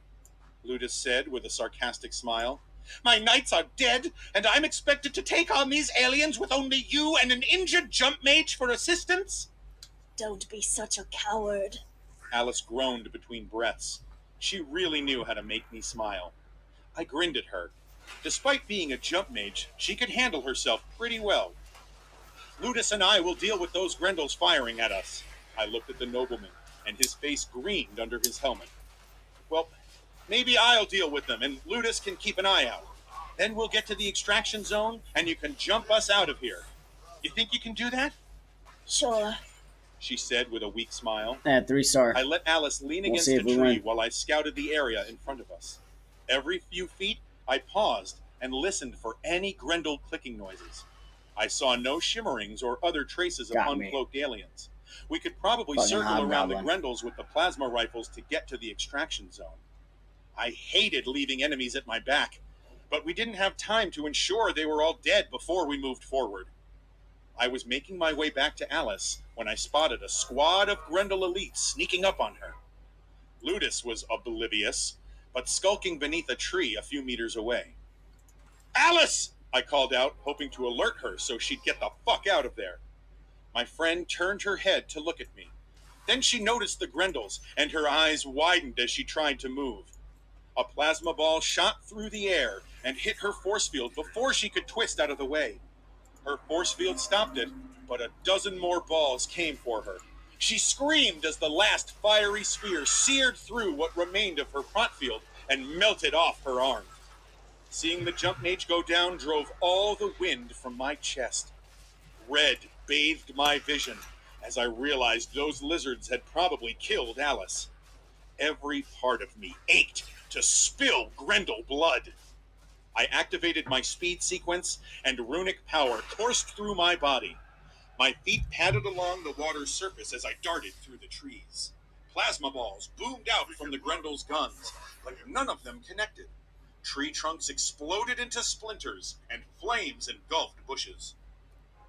Ludus said with a sarcastic smile. "My knights are dead, and I'm expected to take on these aliens with only you and an injured jump mage for assistance?" Don't be such a coward. Alice groaned between breaths. She really knew how to make me smile. I grinned at her. Despite being a jump mage, she could handle herself pretty well. "Ludus and I will deal with those Grendels firing at us." I looked at the nobleman, and his face greened under his helmet. "Well, maybe I'll deal with them, and Ludus can keep an eye out. Then we'll get to the extraction zone, and you can jump us out of here. You think you can do that?" Sure. she said with a weak smile. 3-star. I let Alice lean against the tree while I scouted the area in front of us. Every few feet, I paused and listened for any Grendel clicking noises. I saw no shimmerings or other traces of uncloaked aliens. We could probably circle around the Grendels with the plasma rifles to get to the extraction zone. I hated leaving enemies at my back, but we didn't have time to ensure they were all dead before we moved forward. I was making my way back to Alice when I spotted a squad of Grendel elites sneaking up on her. Ludus was oblivious, but skulking beneath a tree a few meters away. "Alice!" I called out, hoping to alert her so she'd get the fuck out of there. My friend turned her head to look at me. Then she noticed the Grendels, and her eyes widened as she tried to move. A plasma ball shot through the air and hit her force field before she could twist out of the way. Her force field stopped it, but a dozen more balls came for her. She screamed as the last fiery spear seared through what remained of her protfield and melted off her arm. Seeing the jump mage go down drove all the wind from my chest. Red bathed my vision as I realized those lizards had probably killed Alice. Every part of me ached to spill Grendel blood. I activated my speed sequence, and runic power coursed through my body. My feet padded along the water's surface as I darted through the trees. Plasma balls boomed out from the Grendel's guns, but none of them connected. Tree trunks exploded into splinters, and flames engulfed bushes.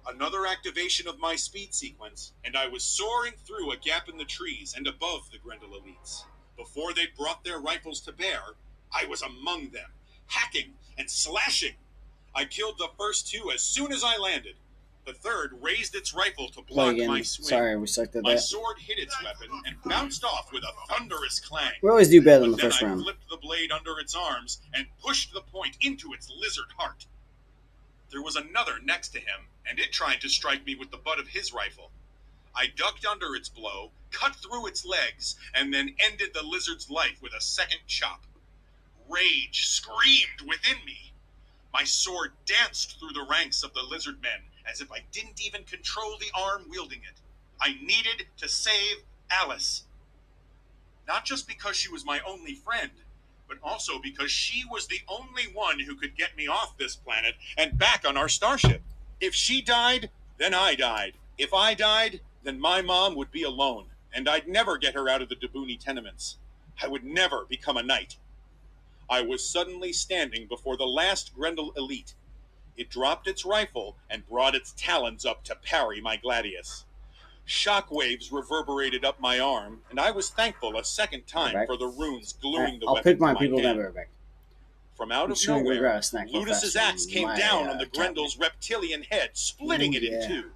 Another activation of my speed sequence, and I was soaring through a gap in the trees and above the Grendel elites. Before they brought their rifles to bear, I was among them, hacking and slashing. I killed the first two as soon as I landed. The third raised its rifle to block my swing. Sorry, we sucked at My that. sword hit its weapon and bounced off with a thunderous clang. We always do better But in the then first I round. flipped the blade under its arms and pushed the point into its lizard heart. There was another next to him, and it tried to strike me with the butt of his rifle. I ducked under its blow, cut through its legs, and then ended the lizard's life with a second chop. Rage screamed within me. My sword danced through the ranks of the lizard men as if I didn't even control the arm wielding it. I needed to save Alice. Not just because she was my only friend, but also because she was the only one who could get me off this planet and back on our starship. If she died, then I died. If I died, then my mom would be alone, and I'd never get her out of the Dabuni tenements. I would never become a knight. I was suddenly standing before the last Grendel elite. It dropped its rifle and brought its talons up to parry my gladius. Shockwaves reverberated up my arm, and I was thankful a second time for the runes gluing the I'll weapon pick my to people hand. never back. From out I'm of just gonna go nowhere, grab a snack real Ludus's fast axe from came my, down on the cabinet. Grendel's reptilian head, splitting Ooh, it in two.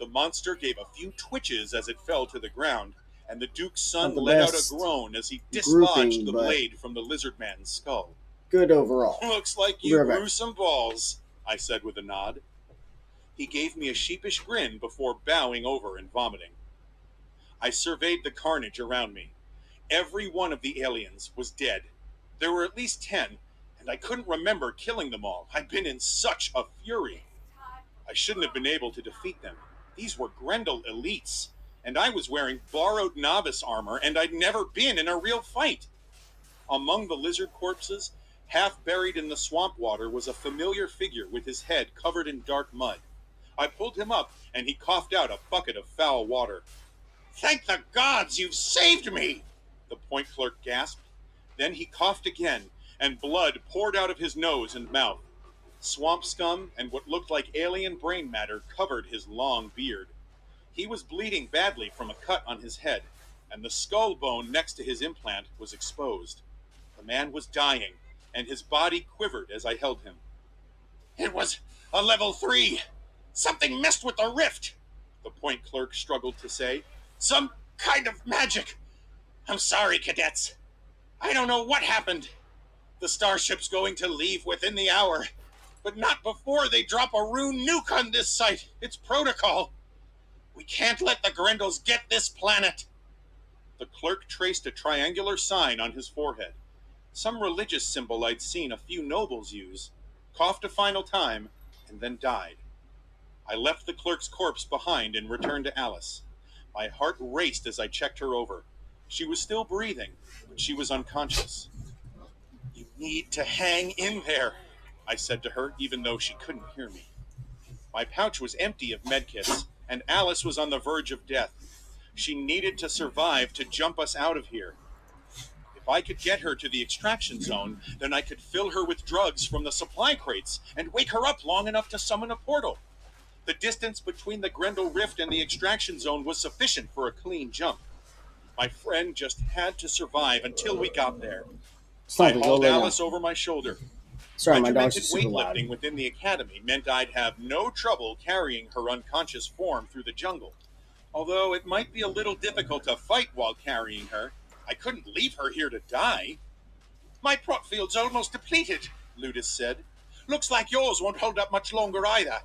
The monster gave a few twitches as it fell to the ground, and the Duke's son Not the let out a best groan as he grouping, dislodged the but blade from the lizard man's skull. Good overall. Looks like you We're back. grew some balls, I said with a nod. He gave me a sheepish grin before bowing over and vomiting. I surveyed the carnage around me. Every one of the aliens was dead. There were at least 10, and I couldn't remember killing them all. I'd been in such a fury. I shouldn't have been able to defeat them. These were Grendel elites, and I was wearing borrowed novice armor, and I'd never been in a real fight. Among the lizard corpses, half buried in the swamp water, was a familiar figure with his head covered in dark mud. I pulled him up, and he coughed out a bucket of foul water. "Thank the gods you've saved me!" the point clerk gasped. Then he coughed again, and blood poured out of his nose and mouth. Swamp scum and what looked like alien brain matter covered his long beard. He was bleeding badly from a cut on his head, and the skull bone next to his implant was exposed. The man was dying, and his body quivered as I held him. "It was a level 3. Something messed with the rift," the point clerk struggled to say. "Some kind of magic. I'm sorry, cadets. I don't know what happened. The starship's going to leave within the hour, but not before they drop a rune nuke on this site. It's protocol. We can't let the Grendels get this planet." The clerk traced a triangular sign on his forehead, some religious symbol I'd seen a few nobles use, coughed a final time, and then died. I left the clerk's corpse behind and returned to Alice. My heart raced as I checked her over. She was still breathing, but she was unconscious. "You need to hang in there," I said to her, even though she couldn't hear me. My pouch was empty of medkits, and Alice was on the verge of death. She needed to survive to jump us out of here. If I could get her to the extraction zone, then I could fill her with drugs from the supply crates and wake her up long enough to summon a portal. The distance between the Grendel Rift and the extraction zone was sufficient for a clean jump. My friend just had to survive until we got there. I hauled Alice over my shoulder. Sorry, my dog's Regimented super loud. weightlifting within the academy meant I'd have no trouble carrying her unconscious form through the jungle. Although it might be a little difficult to fight while carrying her, I couldn't leave her here to die. "My prot field's almost depleted," Ludus said. "Looks like yours won't hold up much longer either.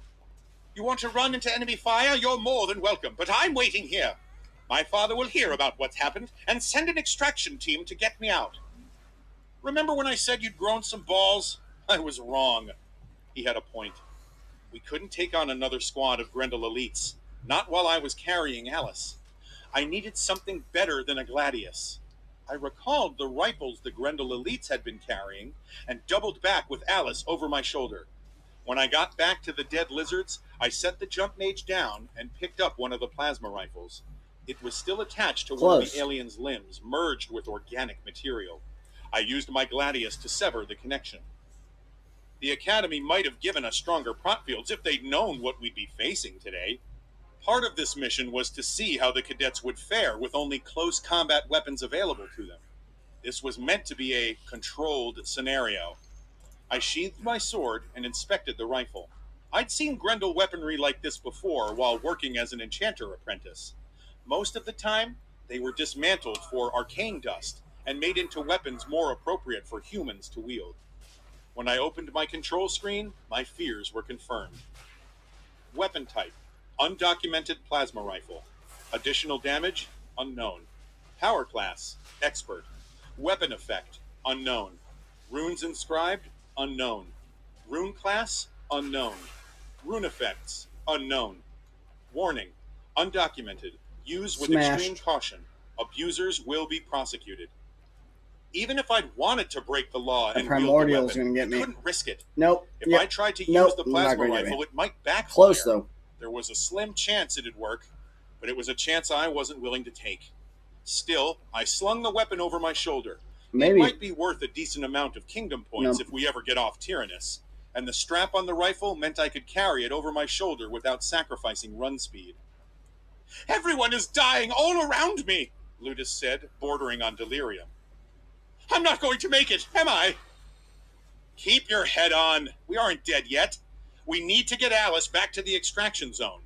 You want to run into enemy fire? You're more than welcome, but I'm waiting here. My father will hear about what's happened and send an extraction team to get me out. Remember when I said you'd grown some balls? I was wrong. He had a point. We couldn't take on another squad of Grendel elites, not while I was carrying Alice. I needed something better than a gladius. I recalled the rifles the Grendel elites had been carrying and doubled back with Alice over my shoulder. When I got back to the dead lizards, I set the jump mage down and picked up one of the plasma rifles. It was still attached to one of the alien's limbs, merged with organic material. I used my gladius to sever the connection. The Academy might have given us stronger prot fields if they'd known what we'd be facing today. Part of this mission was to see how the cadets would fare with only close combat weapons available to them. This was meant to be a controlled scenario. I sheathed my sword and inspected the rifle. I'd seen Grendel weaponry like this before while working as an enchanter apprentice. Most of the time, they were dismantled for arcane dust and made into weapons more appropriate for humans to wield. When I opened my control screen, my fears were confirmed. Weapon type: undocumented plasma rifle. Additional damage: unknown. Power class: expert. Weapon effect: unknown. Runes inscribed: unknown. Rune class: unknown. Rune effects: unknown. Warning: undocumented. Use with extreme caution. Abusers will be prosecuted. Even if I'd wanted to break the law and wield the weapon, I couldn't risk it. Nope. If I tried to use the plasma rifle, it might backfire. Close, though. There was a slim chance it'd work, but it was a chance I wasn't willing to take. Still, I slung the weapon over my shoulder. It might be worth a decent amount of kingdom points if we ever get off Tyrannus, and the strap on the rifle meant I could carry it over my shoulder without sacrificing run speed. Everyone is dying all around me, Ludus said, bordering on delirium. I'm not going to make it, am I? Keep your head on. We aren't dead yet. We need to get Alice back to the extraction zone.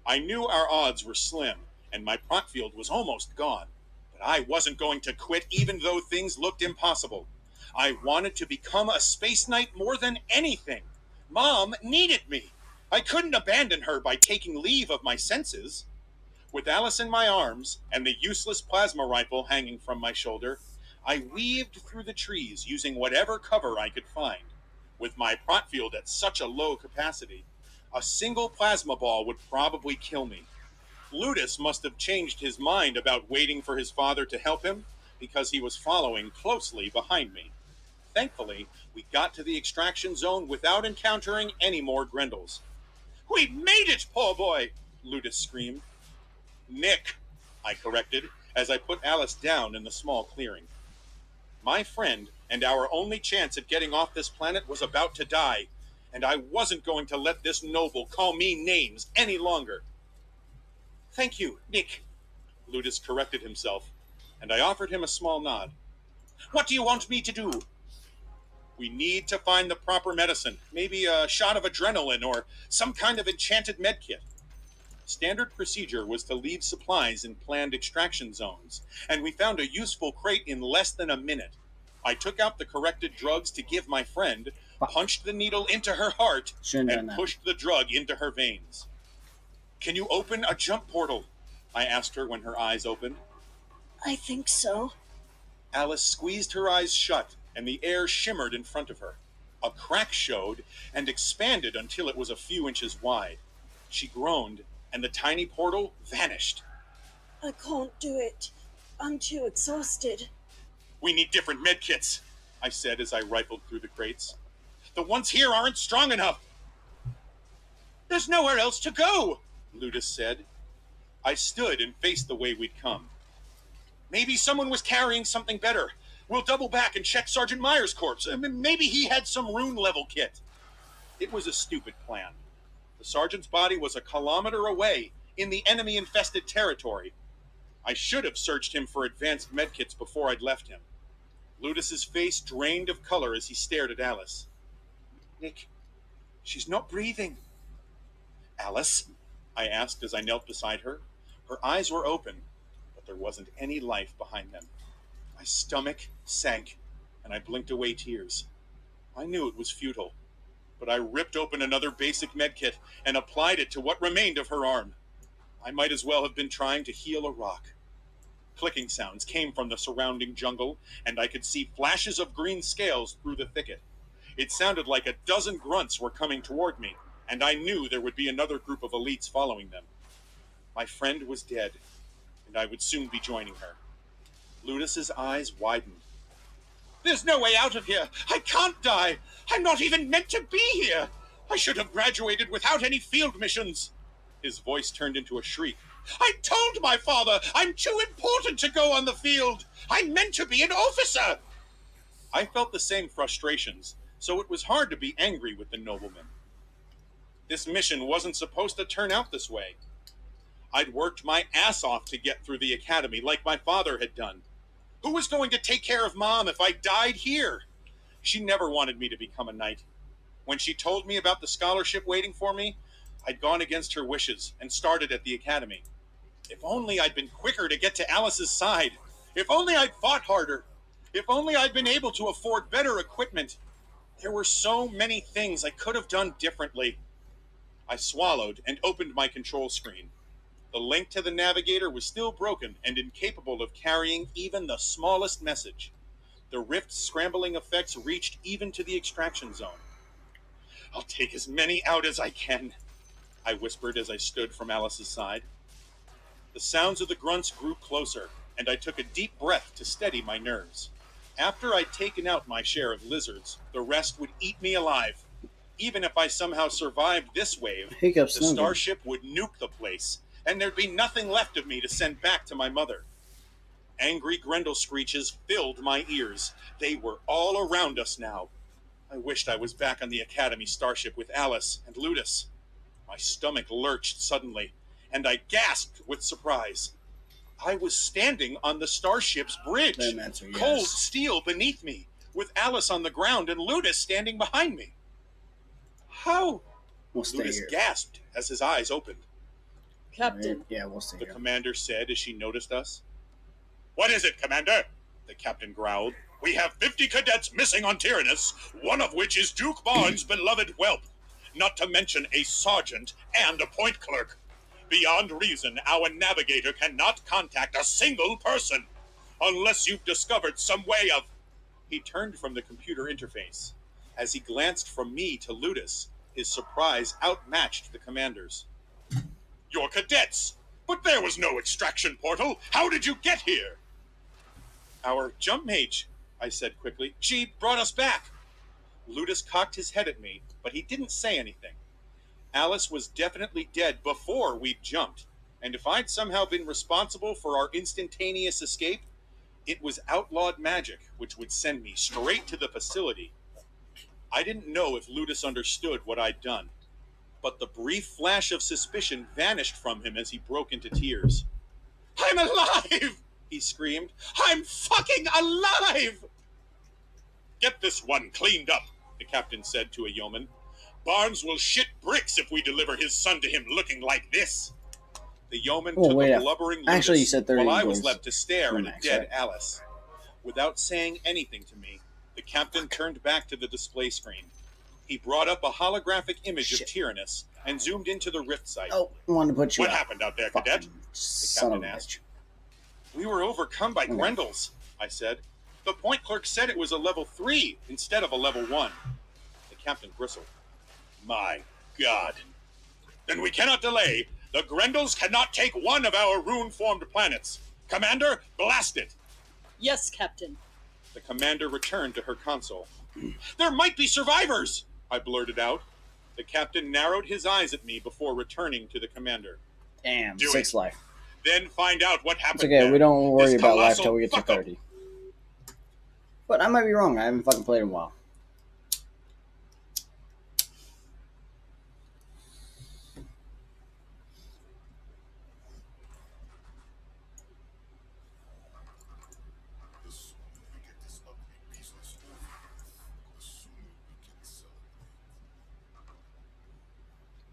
I knew our odds were slim, and my prot field was almost gone. But I wasn't going to quit even though things looked impossible. I wanted to become a space knight more than anything. Mom needed me. I couldn't abandon her by taking leave of my senses. With Alice in my arms and the useless plasma rifle hanging from my shoulder, I weaved through the trees using whatever cover I could find. With my prot field at such a low capacity, a single plasma ball would probably kill me. Ludus must have changed his mind about waiting for his father to help him, because he was following closely behind me. Thankfully, we got to the extraction zone without encountering any more Grendels. We made it, poor boy! Ludus screamed. Nick, I corrected, as I put Alice down in the small clearing. My friend and our only chance at getting off this planet was about to die, and I wasn't going to let this noble call me names any longer. Thank you, Nick, Ludus corrected himself, and I offered him a small nod. What do you want me to do? We need to find the proper medicine, maybe a shot of adrenaline or some kind of enchanted medkit. Standard procedure was to leave supplies in planned extraction zones, and we found a useful crate in less than a minute. I took out the corrected drugs to give my friend, punched the needle into her heart, and pushed the drug into her veins. Can you open a jump portal? I asked her when her eyes opened. I think so. Alice squeezed her eyes shut, and the air shimmered in front of her. A crack showed and expanded until it was a few inches wide. She groaned, and the tiny portal vanished. I can't do it. I'm too exhausted. We need different medkits, I said as I rifled through the crates. The ones here aren't strong enough. There's nowhere else to go, Ludus said. I stood and faced the way we'd come. Maybe someone was carrying something better. We'll double back and check Sergeant Meyer's corpse. Maybe he had some rune-level kit. It was a stupid plan. The sergeant's body was a kilometer away, in the enemy-infested territory. I should have searched him for advanced medkits before I'd left him. Ludus's face drained of color as he stared at Alice. Nick, she's not breathing. Alice? I asked as I knelt beside her. Her eyes were open, but there wasn't any life behind them. My stomach sank, and I blinked away tears. I knew it was futile, but I ripped open another basic medkit and applied it to what remained of her arm. I might as well have been trying to heal a rock. Clicking sounds came from the surrounding jungle, and I could see flashes of green scales through the thicket. It sounded like a dozen grunts were coming toward me, and I knew there would be another group of elites following them. My friend was dead, and I would soon be joining her. Ludus's eyes widened. There's no way out of here. I can't die. I'm not even meant to be here. I should have graduated without any field missions. His voice turned into a shriek. I told my father I'm too important to go on the field. I'm meant to be an officer. I felt the same frustrations, so it was hard to be angry with the nobleman. This mission wasn't supposed to turn out this way. I'd worked my ass off to get through the academy like my father had done. Who was going to take care of Mom if I died here? She never wanted me to become a knight. When she told me about the scholarship waiting for me, I'd gone against her wishes and started at the academy. If only I'd been quicker to get to Alice's side. If only I'd fought harder. If only I'd been able to afford better equipment. There were so many things I could have done differently. I swallowed and opened my control screen. The link to the navigator was still broken and incapable of carrying even the smallest message. The rift's scrambling effects reached even to the extraction zone. I'll take as many out as I can, I whispered as I stood from Alice's side. The sounds of the grunts grew closer, and I took a deep breath to steady my nerves. After I'd taken out my share of lizards, the rest would eat me alive. Even if I somehow survived this wave, the starship would nuke the place, and there'd be nothing left of me to send back to my mother. Angry Grendel screeches filled my ears. They were all around us now. I wished I was back on the Academy starship with Alice and Ludus. My stomach lurched suddenly, and I gasped with surprise. I was standing on the starship's bridge, cold steel beneath me, with Alice on the ground and Ludus standing behind me. How? Ludus gasped as his eyes opened. Captain. Yeah, we'll stay here. The commander said as she noticed us. What is it, Commander? The captain growled. We have 50 cadets missing on Tyrannus, one of which is Duke Bond's beloved whelp, not to mention a sergeant and a point clerk. Beyond reason, our navigator cannot contact a single person, unless you've discovered some way of... He turned from the computer interface. As he glanced from me to Ludus, his surprise outmatched the commander's. You're cadets! But there was no extraction portal! How did you get here? Our jump mage, I said quickly. She brought us back. Ludus cocked his head at me, but he didn't say anything. Alice was definitely dead before we'd jumped, and if I'd somehow been responsible for our instantaneous escape, it was outlawed magic, which would send me straight to the facility. I didn't know if Ludus understood what I'd done, but the brief flash of suspicion vanished from him as he broke into tears. I'm alive! He screamed. I'm fucking alive! Get this one cleaned up, the captain said to a yeoman. Barnes will shit bricks if we deliver his son to him looking like this. The yeoman took a blubbering Ludus, actually, you said 30 while I goals. was left to stare at a dead Alice. Without saying anything to me, the captain turned back to the display screen. He brought up a holographic image of Tyrannus and zoomed into the rift site. Oh, I wanted to put you What happened out there, cadet? The captain asked. We were overcome by Grendels, I said. The point clerk said it was a level 3 instead of a level 1. The captain bristled. My God. Then we cannot delay. The Grendels cannot take one of our rune-formed planets. Commander, blast it. Yes, Captain. The commander returned to her console. There might be survivors, I blurted out. The captain narrowed his eyes at me before returning to the commander. Damn, Do 6 it. life. Then find out what happened. It's okay, there. we don't worry This about life colossal till we get to fuck-up. 30. But I might be wrong, I haven't fucking played in a while.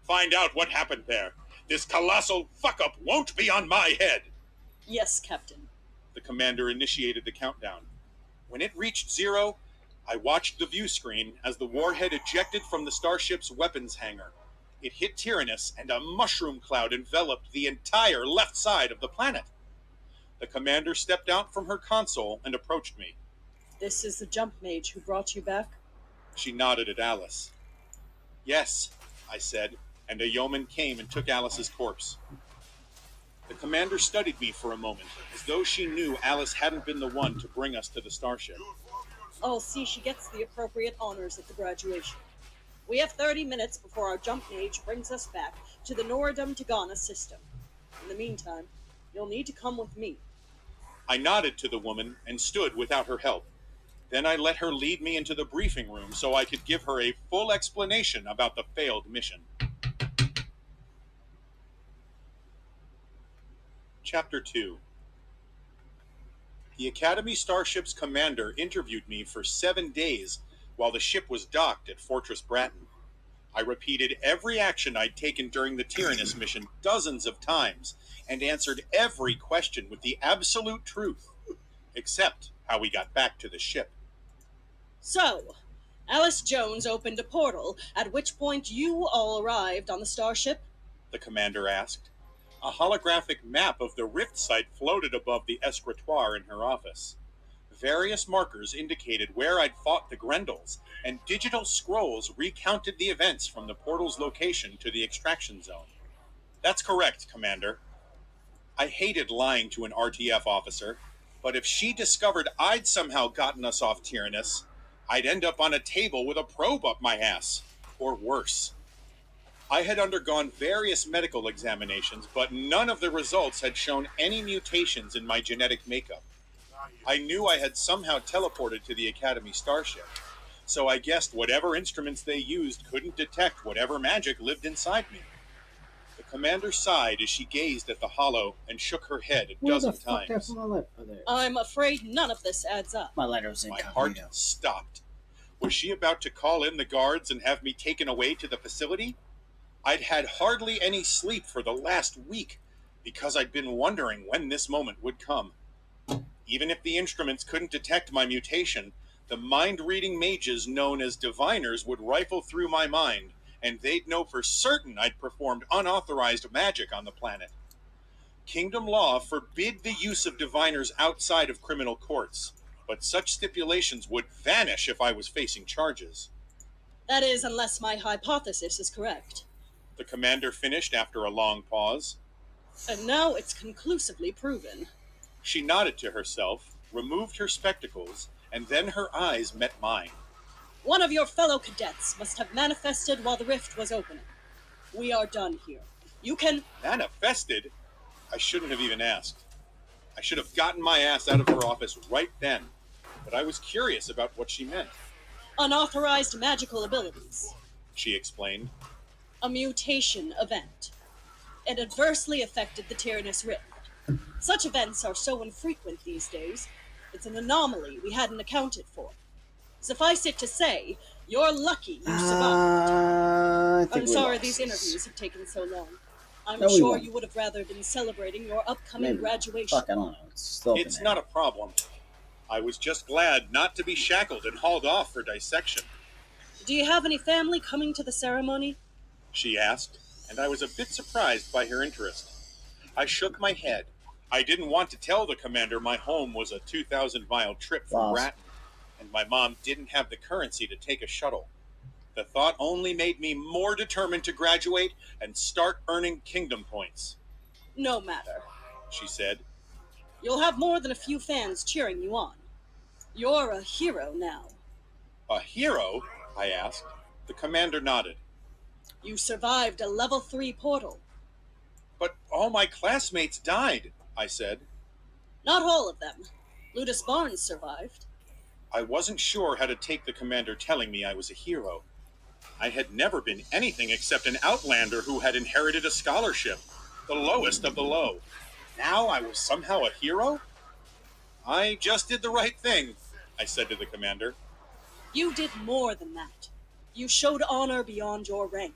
Find out what happened there. This colossal fuck-up won't be on my head. Yes, Captain. The commander initiated the countdown. When it reached 0, I watched the view screen as the warhead ejected from the starship's weapons hangar. It hit Tyrannus, and a mushroom cloud enveloped the entire left side of the planet. The commander stepped out from her console and approached me. This is the jump mage who brought you back? She nodded at Alice. Yes, I said, and a yeoman came and took Alice's corpse. The commander studied me for a moment, as though she knew Alice hadn't been the one to bring us to the starship. I'll see she gets the appropriate honors at the graduation. We have 30 minutes before our jump mage brings us back to the Noradum Tagana system. In the meantime, you'll need to come with me. I nodded to the woman and stood without her help. Then I let her lead me into the briefing room so I could give her a full explanation about the failed mission. Chapter 2. The Academy Starship's commander interviewed me for 7 days while the ship was docked at Fortress Bratton. I repeated every action I'd taken during the Tyrannus mission dozens of times and answered every question with the absolute truth, except how we got back to the ship. So, Alice Jones opened a portal, at which point you all arrived on the starship? The commander asked. A holographic map of the rift site floated above the escritoire in her office. Various markers indicated where I'd fought the Grendels, and digital scrolls recounted the events from the portal's location to the extraction zone. That's correct, Commander. I hated lying to an RTF officer, but if she discovered I'd somehow gotten us off Tyrannus, I'd end up on a table with a probe up my ass, or worse. I had undergone various medical examinations, but none of the results had shown any mutations in my genetic makeup. I knew I had somehow teleported to the Academy starship, so I guessed whatever instruments they used couldn't detect whatever magic lived inside me. The commander sighed as she gazed at the hollow and shook her head a dozen times. I'm afraid none of this adds up. My letter's My heart stopped. Was she about to call in the guards and have me taken away to the facility? I'd had hardly any sleep for the last week because I'd been wondering when this moment would come. Even if the instruments couldn't detect my mutation, the mind-reading mages known as diviners would rifle through my mind, and they'd know for certain I'd performed unauthorized magic on the planet. Kingdom law forbid the use of diviners outside of criminal courts, but such stipulations would vanish if I was facing charges. That is, unless my hypothesis is correct. The commander finished after a long pause. And now it's conclusively proven. She nodded to herself, removed her spectacles, and then her eyes met mine. One of your fellow cadets must have manifested while the rift was opening. We are done here. You can... Manifested? I shouldn't have even asked. I should have gotten my ass out of her office right then, but I was curious about what she meant. Unauthorized magical abilities. She explained. A mutation event. It adversely affected the Tyrannus Rift. Such events are so infrequent these days, it's an anomaly we hadn't accounted for. Suffice it to say, you're lucky you survived. I'm sorry these interviews have taken so long. I'm sure you would have rather been celebrating your upcoming graduation. Fuck, I don't know. It's not a problem. I was just glad not to be shackled and hauled off for dissection. Do you have any family coming to the ceremony? She asked, and I was a bit surprised by her interest. I shook my head. I didn't want to tell the commander my home was a 2,000-mile trip from Bratton, and my mom didn't have the currency to take a shuttle. The thought only made me more determined to graduate and start earning kingdom points. No matter, she said. You'll have more than a few fans cheering you on. You're a hero now. A hero? I asked. The commander nodded. You survived a level 3 portal. But all my classmates died, I said. Not all of them. Ludus Barnes survived. I wasn't sure how to take the commander telling me I was a hero. I had never been anything except an outlander who had inherited a scholarship, the lowest of the low. Now I was somehow a hero? I just did the right thing, I said to the commander. You did more than that. You showed honor beyond your rank.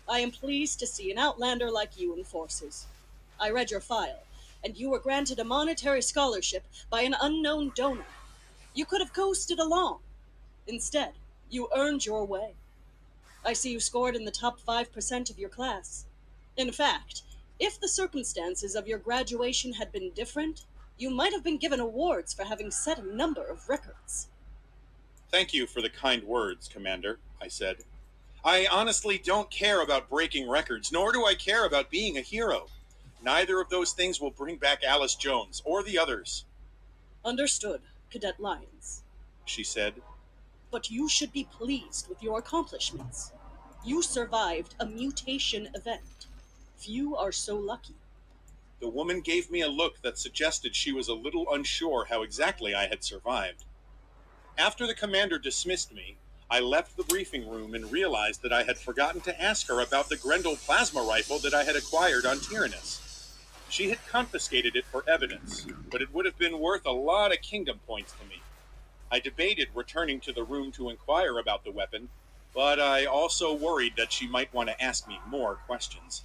I am pleased to see an outlander like you in forces. I read your file, and you were granted a monetary scholarship by an unknown donor. You could have coasted along. Instead, you earned your way. I see you scored in the top 5% of your class. In fact, if the circumstances of your graduation had been different, you might have been given awards for having set a number of records. Thank you for the kind words, Commander, I said. I honestly don't care about breaking records, nor do I care about being a hero. Neither of those things will bring back Alice Jones or the others. Understood, Cadet Lyons, she said. But you should be pleased with your accomplishments. You survived a mutation event. Few are so lucky. The woman gave me a look that suggested she was a little unsure how exactly I had survived. After the commander dismissed me, I left the briefing room and realized that I had forgotten to ask her about the Grendel plasma rifle that I had acquired on Tyrannus. She had confiscated it for evidence, but it would have been worth a lot of kingdom points to me. I debated returning to the room to inquire about the weapon, but I also worried that she might want to ask me more questions.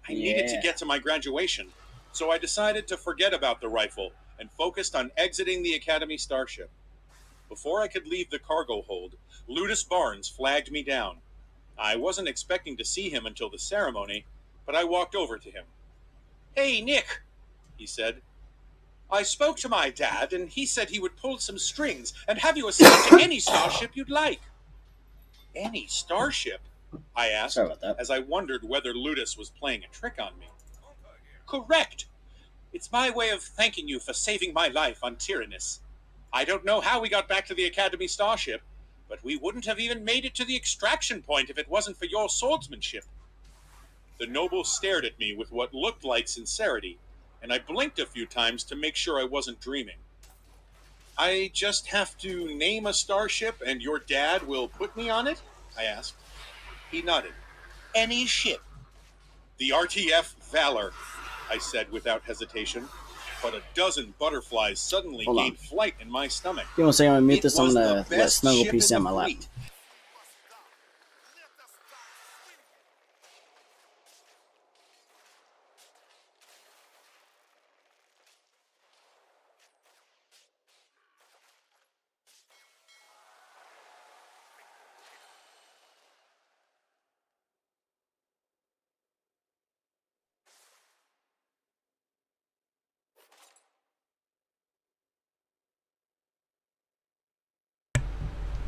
I needed to get to my graduation, so I decided to forget about the rifle and focused on exiting the Academy starship. Before I could leave the cargo hold, Ludus Barnes flagged me down. I wasn't expecting to see him until the ceremony, but I walked over to him. "Hey, Nick," he said. "I spoke to my dad, and he said he would pull some strings and have you assigned to any starship you'd like." "Any starship?" I asked, as I wondered whether Ludus was playing a trick on me. "Correct. It's my way of thanking you for saving my life on Tyrannus. I don't know how we got back to the Academy starship, but we wouldn't have even made it to the extraction point if it wasn't for your swordsmanship." The noble stared at me with what looked like sincerity, and I blinked a few times to make sure I wasn't dreaming. "I just have to name a starship and your dad will put me on it?" I asked. He nodded. "Any ship." "The RTF Valor," I said without hesitation. But a dozen butterflies suddenly gained flight in my stomach. Give me a second, I'm gonna mute this. It I'm was gonna the let best Snuggle ship PC in on the my lap. fleet.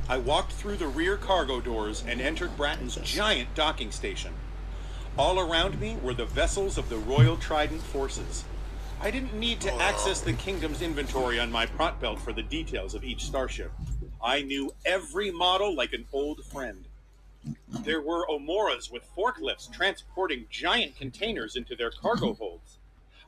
I walked through the rear cargo doors and entered Bratton's giant docking station. All around me were the vessels of the Royal Trident forces. I didn't need to access the kingdom's inventory on my prot belt for the details of each starship. I knew every model like an old friend. There were Omoras with forklifts transporting giant containers into their cargo holds.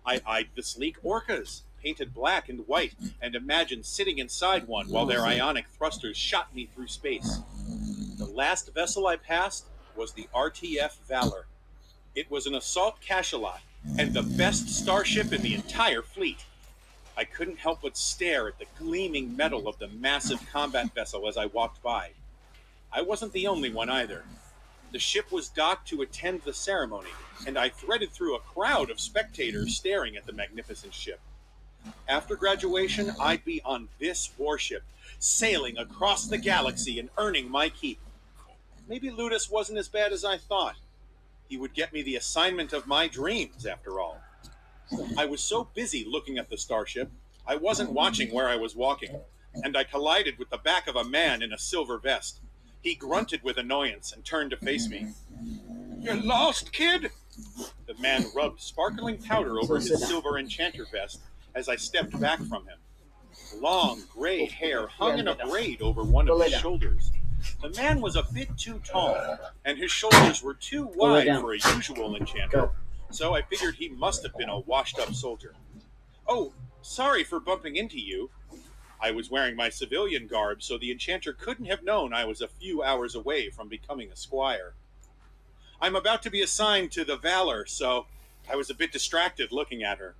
I eyed the sleek Orcas, painted black and white, and imagined sitting inside one while their ionic thrusters shot me through space. The last vessel I passed was the RTF Valor. It was an assault cachalot, and the best starship in the entire fleet. I couldn't help but stare at the gleaming metal of the massive combat vessel as I walked by. I wasn't the only one either. The ship was docked to attend the ceremony, and I threaded through a crowd of spectators staring at the magnificent ship. After graduation, I'd be on this warship, sailing across the galaxy and earning my keep. Maybe Ludus wasn't as bad as I thought. He would get me the assignment of my dreams, after all. I was so busy looking at the starship, I wasn't watching where I was walking, and I collided with the back of a man in a silver vest. He grunted with annoyance and turned to face me. "You're lost, kid?" The man rubbed sparkling powder over his silver enchanter vest as I stepped back from him. Long gray hair hung in a braid over one of his shoulders. The man was a bit too tall, and his shoulders were too wide for a usual enchanter, so I figured he must have been a washed-up soldier. "Oh, sorry for bumping into you." I was wearing my civilian garb, so the enchanter couldn't have known I was a few hours away from becoming a squire. "I'm about to be assigned to the Valor, so I was a bit distracted looking at her."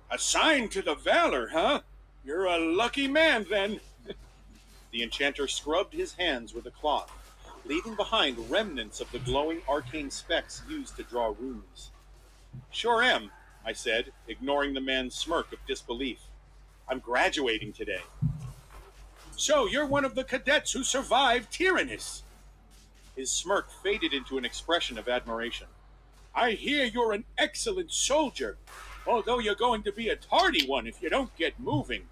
"Assigned to the Valor, huh? You're a lucky man, then." The enchanter scrubbed his hands with a cloth, leaving behind remnants of the glowing arcane specks used to draw runes. "Sure am," I said, ignoring the man's smirk of disbelief. "I'm graduating today." "So you're one of the cadets who survived Tyrannus?" His smirk faded into an expression of admiration. I hear you're an excellent soldier, although you're going to be a tardy one if you don't get moving.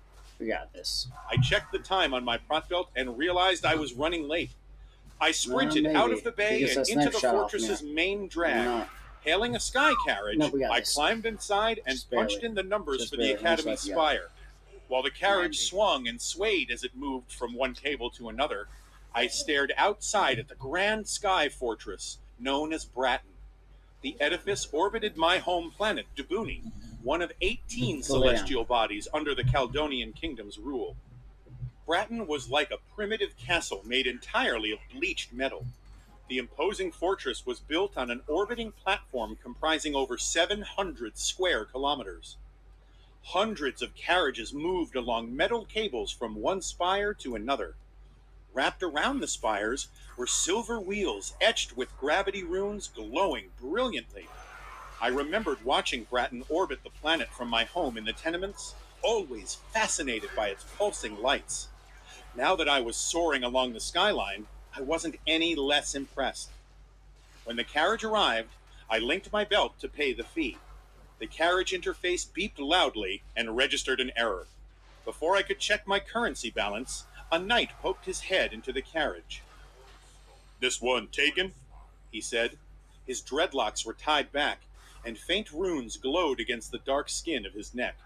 We got this. I checked the time on my prot belt and realized I was running late. I sprinted out of the bay and into the fortress's main drag. Hailing a sky carriage, I climbed inside and punched in the numbers for the Academy spire. While the carriage swung and swayed as it moved from one table to another, I stared outside at the grand sky fortress known as Bratton. The edifice orbited my home planet, Dubuni, one of 18 celestial bodies under the Caledonian Kingdom's rule. Bratton was like a primitive castle made entirely of bleached metal. The imposing fortress was built on an orbiting platform comprising over 700 square kilometers. Hundreds of carriages moved along metal cables from one spire to another. Wrapped around the spires were silver wheels etched with gravity runes glowing brilliantly. I remembered watching Bratton orbit the planet from my home in the tenements, always fascinated by its pulsing lights. Now that I was soaring along the skyline, I wasn't any less impressed. When the carriage arrived, I linked my belt to pay the fee. The carriage interface beeped loudly and registered an error. Before I could check my currency balance, a knight poked his head into the carriage. This one taken? He said. His dreadlocks were tied back, and faint runes glowed against the dark skin of his neck.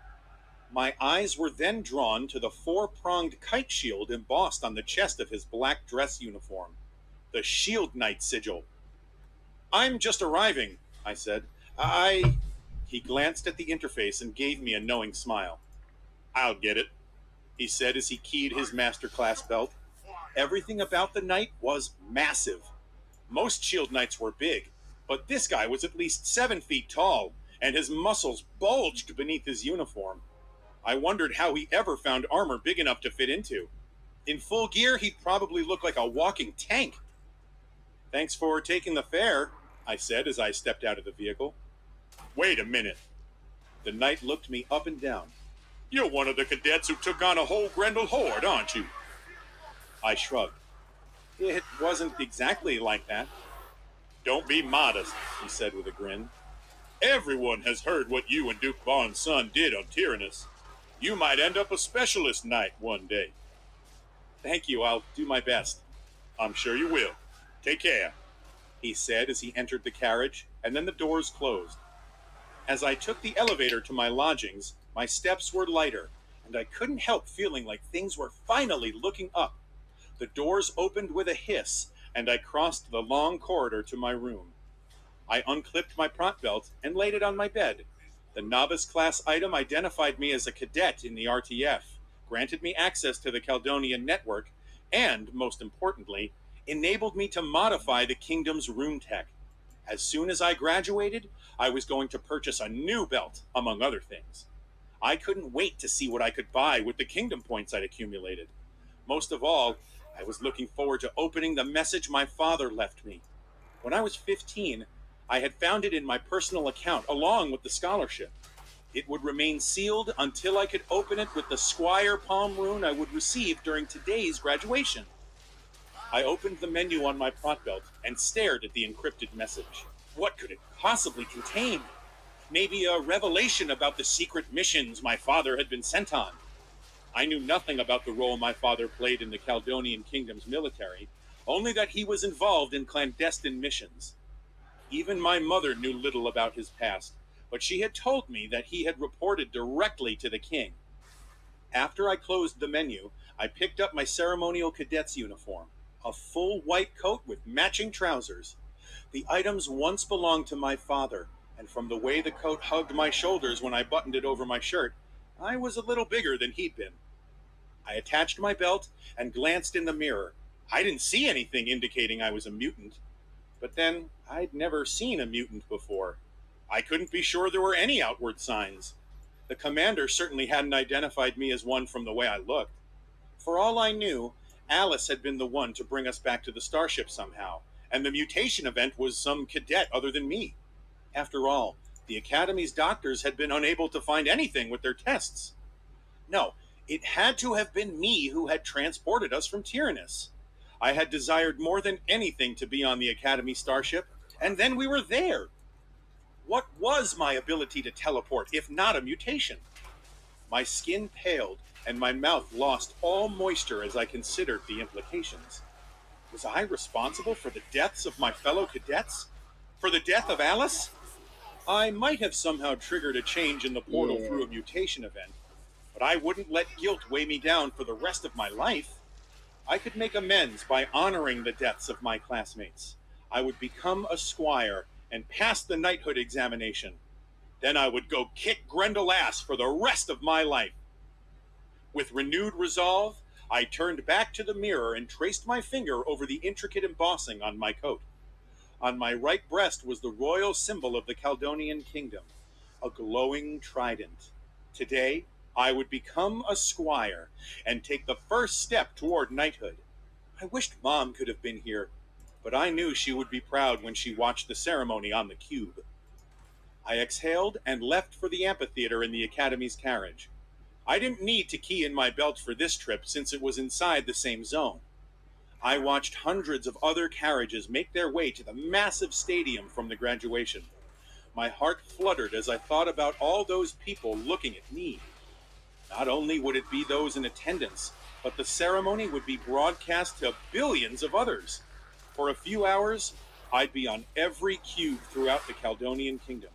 My eyes were then drawn to the four-pronged kite shield embossed on the chest of his black dress uniform. The Shield Knight sigil. I'm just arriving, I said. He glanced at the interface and gave me a knowing smile. I'll get it, he said as he keyed his masterclass belt. Everything about the knight was massive. Most shield knights were big, but this guy was at least 7 feet tall, and his muscles bulged beneath his uniform. I wondered how he ever found armor big enough to fit into. In full gear, he'd probably look like a walking tank. Thanks for taking the fare, I said as I stepped out of the vehicle. Wait a minute. The knight looked me up and down. You're one of the cadets who took on a whole Grendel horde, aren't you? I shrugged. It wasn't exactly like that. Don't be modest, he said with a grin. Everyone has heard what you and Duke Bond's son did on Tyrannus. You might end up a specialist knight one day. Thank you, I'll do my best. I'm sure you will. Take care, he said as he entered the carriage, and then the doors closed. As I took the elevator to my lodgings, my steps were lighter, and I couldn't help feeling like things were finally looking up. The doors opened with a hiss, and I crossed the long corridor to my room. I unclipped my prot belt and laid it on my bed. The novice class item identified me as a cadet in the RTF, granted me access to the Caledonian network, and, most importantly, enabled me to modify the kingdom's rune tech. As soon as I graduated, I was going to purchase a new belt, among other things. I couldn't wait to see what I could buy with the kingdom points I'd accumulated. Most of all, I was looking forward to opening the message my father left me. When I was 15, I had found it in my personal account, along with the scholarship. It would remain sealed until I could open it with the Squire palm rune I would receive during today's graduation. I opened the menu on my prot belt and stared at the encrypted message. What could it possibly contain? Maybe a revelation about the secret missions my father had been sent on. I knew nothing about the role my father played in the Caledonian Kingdom's military, only that he was involved in clandestine missions. Even my mother knew little about his past, but she had told me that he had reported directly to the king. After I closed the menu, I picked up my ceremonial cadet's uniform, a full white coat with matching trousers. The items once belonged to my father, and from the way the coat hugged my shoulders when I buttoned it over my shirt, I was a little bigger than he'd been. I attached my belt and glanced in the mirror. I didn't see anything indicating I was a mutant. But then, I'd never seen a mutant before. I couldn't be sure there were any outward signs. The commander certainly hadn't identified me as one from the way I looked. For all I knew, Alice had been the one to bring us back to the starship somehow, and the mutation event was some cadet other than me. After all, the Academy's doctors had been unable to find anything with their tests. No, it had to have been me who had transported us from Tyrannus. I had desired more than anything to be on the Academy starship, and then we were there. What was my ability to teleport, if not a mutation? My skin paled, and my mouth lost all moisture as I considered the implications. Was I responsible for the deaths of my fellow cadets? For the death of Alice? I might have somehow triggered a change in the portal through a mutation event, but I wouldn't let guilt weigh me down for the rest of my life. I could make amends by honoring the deaths of my classmates. I would become a squire and pass the knighthood examination. Then I would go kick Grendel ass for the rest of my life. With renewed resolve, I turned back to the mirror and traced my finger over the intricate embossing on my coat. On my right breast was the royal symbol of the Caledonian kingdom, a glowing trident. Today, I would become a squire and take the first step toward knighthood. I wished Mom could have been here, but I knew she would be proud when she watched the ceremony on the cube. I exhaled and left for the amphitheater in the Academy's carriage. I didn't need to key in my belt for this trip since it was inside the same zone. I watched hundreds of other carriages make their way to the massive stadium from the graduation. My heart fluttered as I thought about all those people looking at me. Not only would it be those in attendance, but the ceremony would be broadcast to billions of others. For a few hours, I'd be on every cube throughout the Caledonian kingdom.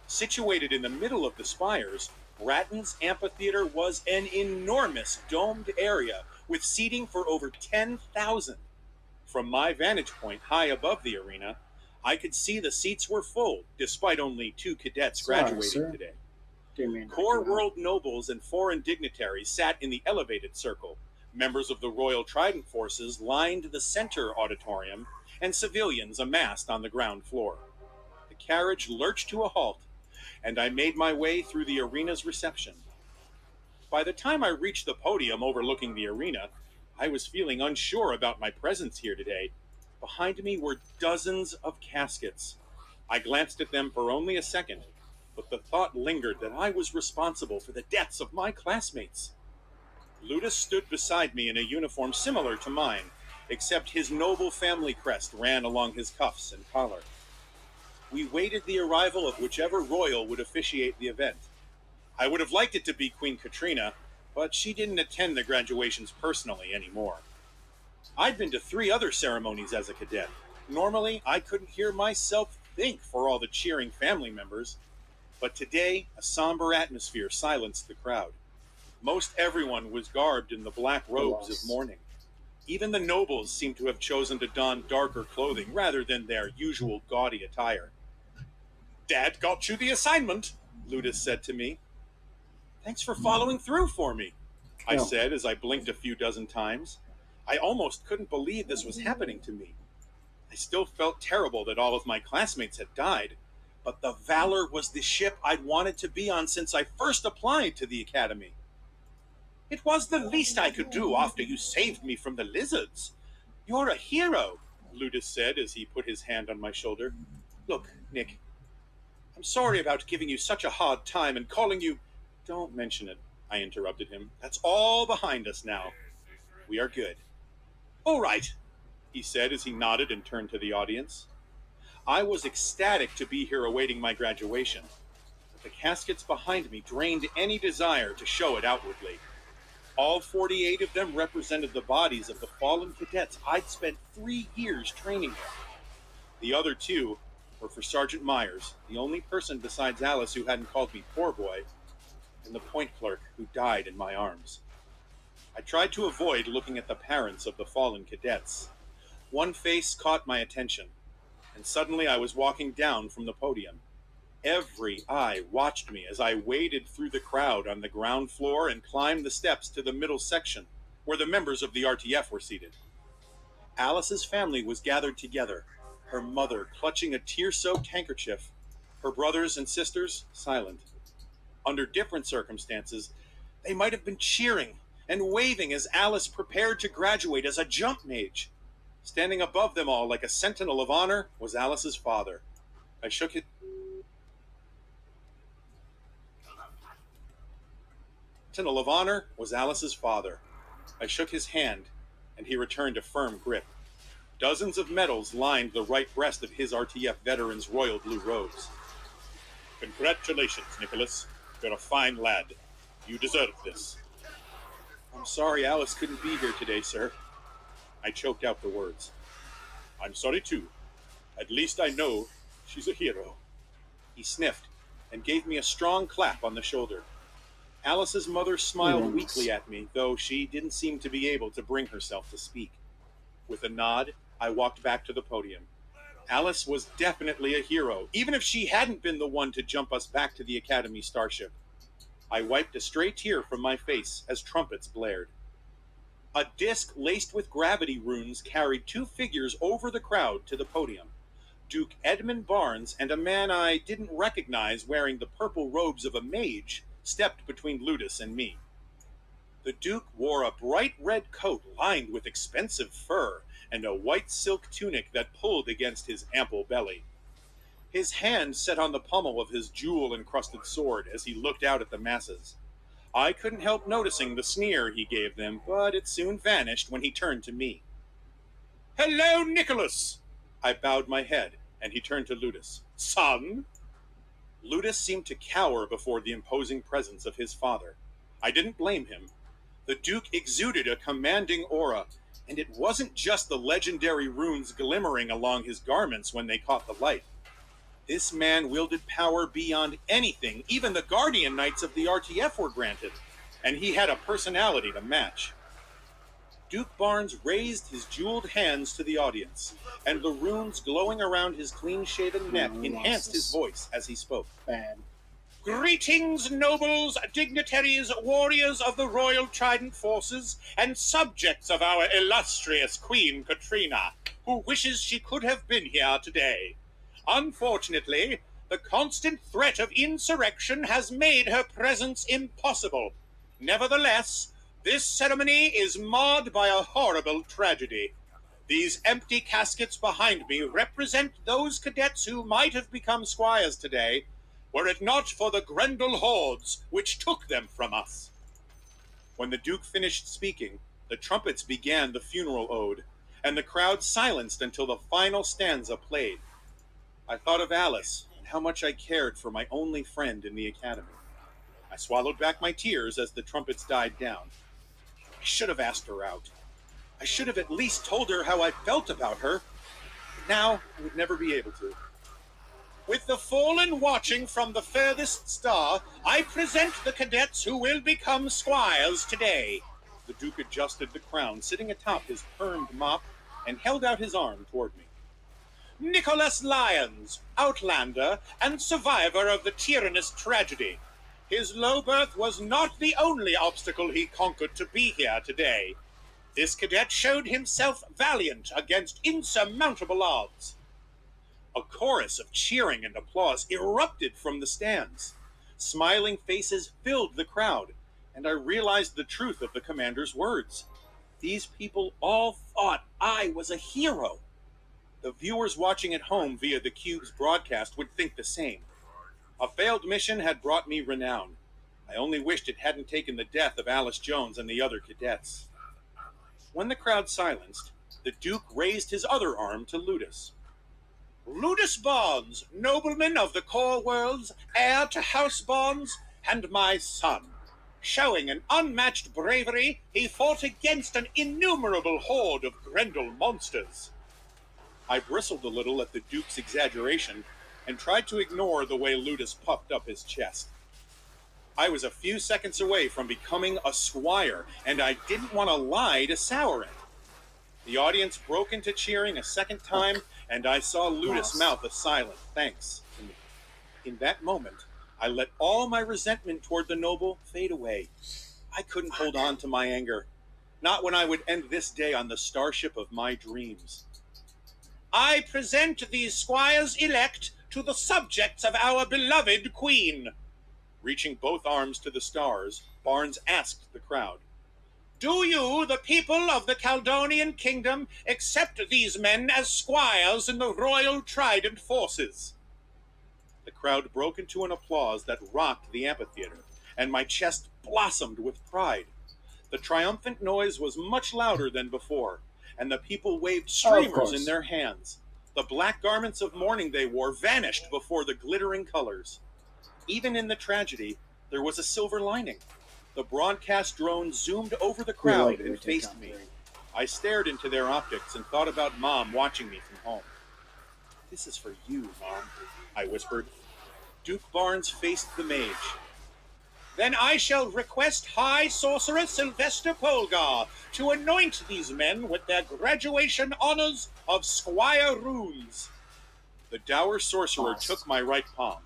Situated in the middle of the spires, Bratton's amphitheater was an enormous domed area with seating for over 10,000. From my vantage point high above the arena, I could see the seats were full, despite only 2 cadets graduating today. Core world nobles and foreign dignitaries sat in the elevated circle. Members of the Royal Trident forces lined the center auditorium, and civilians amassed on the ground floor. The carriage lurched to a halt, and I made my way through the arena's reception. By the time I reached the podium overlooking the arena, I was feeling unsure about my presence here today. Behind me were dozens of caskets. I glanced at them for only a second, but the thought lingered that I was responsible for the deaths of my classmates. Ludus stood beside me in a uniform similar to mine, except his noble family crest ran along his cuffs and collar. We waited the arrival of whichever royal would officiate the event. I would have liked it to be Queen Katrina, but she didn't attend the graduations personally anymore. I'd been to 3 other ceremonies as a cadet. Normally, I couldn't hear myself think for all the cheering family members. But today, a somber atmosphere silenced the crowd. Most everyone was garbed in the black robes of mourning. Even the nobles seemed to have chosen to don darker clothing rather than their usual gaudy attire. "Dad got you the assignment," Ludus said to me. "Thanks for following through for me," I said as I blinked a few dozen times. I almost couldn't believe this was happening to me. I still felt terrible that all of my classmates had died, but the Valor was the ship I'd wanted to be on since I first applied to the Academy. "It was the least I could do after you saved me from the lizards. You're a hero," Ludus said as he put his hand on my shoulder. "Look, Nick, I'm sorry about giving you such a hard time and calling you—" "Don't mention it," I interrupted him. "That's all behind us now. We are good." "All right," he said as he nodded and turned to the audience. I was ecstatic to be here awaiting my graduation, but the caskets behind me drained any desire to show it outwardly. All 48 of them represented the bodies of the fallen cadets I'd spent 3 years training with. The other 2 were for Sergeant Myers, the only person besides Alice who hadn't called me poor boy, and the point clerk who died in my arms. I tried to avoid looking at the parents of the fallen cadets. One face caught my attention, and suddenly I was walking down from the podium. Every eye watched me as I waded through the crowd on the ground floor and climbed the steps to the middle section, where the members of the RTF were seated. Alice's family was gathered together, her mother clutching a tear-soaked handkerchief, her brothers and sisters silent. Under different circumstances, they might have been cheering and waving as Alice prepared to graduate as a jump mage. Standing above them all like a sentinel of honor was Alice's father. I shook it. Sentinel of honor was Alice's father. I shook his hand, and he returned a firm grip. Dozens of medals lined the right breast of his RTF veteran's royal blue robes. Congratulations, Nicholas. You're a fine lad. You deserve this. I'm sorry Alice couldn't be here today, sir. I choked out the words. I'm sorry too. At least I know she's a hero. He sniffed and gave me a strong clap on the shoulder. Alice's mother smiled weakly at me, though she didn't seem to be able to bring herself to speak. With a nod, I walked back to the podium. Alice was definitely a hero, even if she hadn't been the one to jump us back to the Academy starship. I wiped a stray tear from my face as trumpets blared. A disc laced with gravity runes carried two figures over the crowd to the podium. Duke Edmund Barnes and a man I didn't recognize wearing the purple robes of a mage stepped between Ludus and me. The Duke wore a bright red coat lined with expensive fur and a white silk tunic that pulled against his ample belly. His hand set on the pommel of his jewel-encrusted sword as he looked out at the masses. I couldn't help noticing the sneer he gave them, but it soon vanished when he turned to me. Hello, Nicholas! I bowed my head, and he turned to Ludus. Son? Ludus seemed to cower before the imposing presence of his father. I didn't blame him. The Duke exuded a commanding aura, and it wasn't just the legendary runes glimmering along his garments when they caught the light. This man wielded power beyond anything even the Guardian Knights of the RTF were granted, and he had a personality to match. Duke Barnes raised his jeweled hands to the audience, and the runes glowing around his clean-shaven neck enhanced his voice as he spoke. Bad. Greetings, nobles, dignitaries, warriors of the Royal Trident Forces, and subjects of our illustrious Queen Katrina, who wishes she could have been here today. Unfortunately, the constant threat of insurrection has made her presence impossible. Nevertheless, this ceremony is marred by a horrible tragedy. These empty caskets behind me represent those cadets who might have become squires today, were it not for the Grendel hordes which took them from us. When the Duke finished speaking, the trumpets began the funeral ode, and the crowd silenced until the final stanza played. I thought of Alice and how much I cared for my only friend in the Academy. I swallowed back my tears as the trumpets died down. I should have asked her out. I should have at least told her how I felt about her. But now I would never be able to. With the fallen watching from the furthest star, I present the cadets who will become squires today. The Duke adjusted the crown sitting atop his permed mop and held out his arm toward me. Nicholas Lyons, outlander and survivor of the tyrannous tragedy. His low birth was not the only obstacle he conquered to be here today. This cadet showed himself valiant against insurmountable odds. A chorus of cheering and applause erupted from the stands. Smiling faces filled the crowd, and I realized the truth of the commander's words. These people all thought I was a hero. The viewers watching at home via the Cube's broadcast would think the same. A failed mission had brought me renown. I only wished it hadn't taken the death of Alice Jones and the other cadets. When the crowd silenced, the Duke raised his other arm to Ludus. Ludus Barnes, nobleman of the core worlds, heir to House Barnes, and my son. Showing an unmatched bravery, he fought against an innumerable horde of Grendel monsters. I bristled a little at the Duke's exaggeration and tried to ignore the way Ludus puffed up his chest. I was a few seconds away from becoming a squire, and I didn't want to lie to sour it. The audience broke into cheering a second time, and I saw Ludus mouth a silent thanks to me. In that moment, I let all my resentment toward the noble fade away. I couldn't hold on to my anger, not when I would end this day on the starship of my dreams. I present these squires elect to the subjects of our beloved queen. Reaching both arms to the stars, Barnes asked the crowd, Do you, the people of the Caledonian Kingdom, accept these men as squires in the Royal Trident Forces? The crowd broke into an applause that rocked the amphitheater, and my chest blossomed with pride. The triumphant noise was much louder than before, and the people waved streamers in their hands. The black garments of mourning they wore vanished before the glittering colors. Even in the tragedy, there was a silver lining. The broadcast drone zoomed over the crowd and faced me. I stared into their optics and thought about Mom watching me from home. "This is for you, Mom," I whispered. Duke Barnes faced the mage. "Then I shall request High Sorcerer Sylvester Polgar to anoint these men with their graduation honors of Squire Runes." The dour sorcerer took my right palm.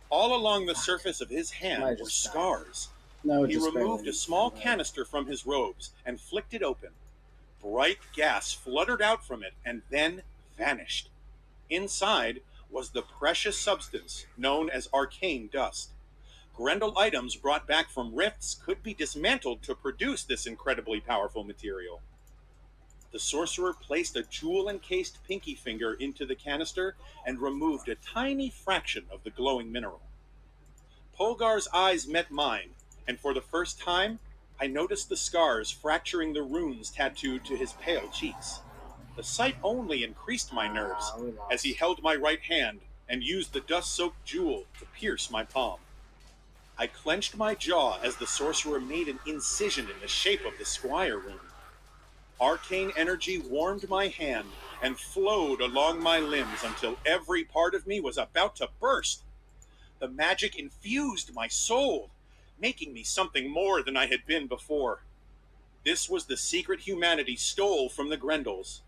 All along the surface of his hand were scars. He removed a small canister from his robes and flicked it open. Bright gas fluttered out from it and then vanished. Inside was the precious substance known as arcane dust. Grendel items brought back from rifts could be dismantled to produce this incredibly powerful material. The sorcerer placed a jewel-encased pinky finger into the canister and removed a tiny fraction of the glowing mineral. Polgar's eyes met mine, and for the first time, I noticed the scars fracturing the runes tattooed to his pale cheeks. The sight only increased my nerves as he held my right hand and used the dust-soaked jewel to pierce my palm. I clenched my jaw as the sorcerer made an incision in the shape of the Squire rune. Arcane energy warmed my hand and flowed along my limbs until every part of me was about to burst. The magic infused my soul, making me something more than I had been before. This was the secret humanity stole from the Grendels.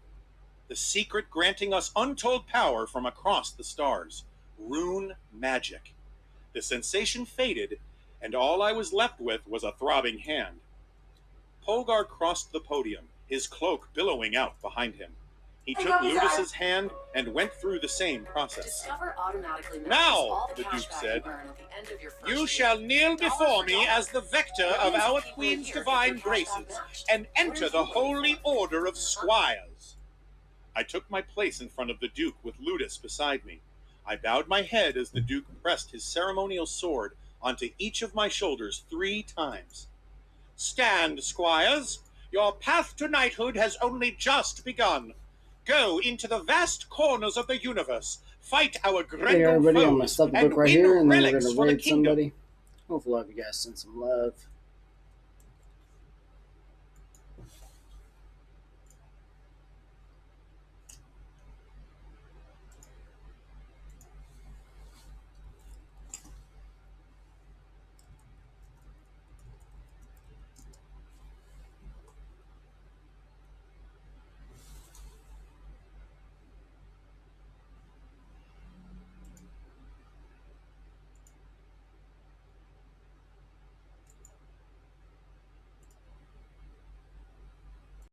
The secret granting us untold power from across the stars. Rune magic. The sensation faded, and all I was left with was a throbbing hand. Polgar crossed the podium, his cloak billowing out behind him. He took Ludus's hand and went through the same process. "Now," the Duke said, "you shall kneel before me as the vector of our Queen's divine graces, and enter the Holy Order of Squires." I took my place in front of the Duke with Ludus beside me. I bowed my head as the Duke pressed his ceremonial sword onto each of my shoulders 3 times. "Stand, Squires. Your path to knighthood has only just begun. Go into the vast corners of the universe, fight our Grendel foes, I'm gonna stop the book right here, and then we're gonna raid somebody. Hopefully, I have you guys send some love.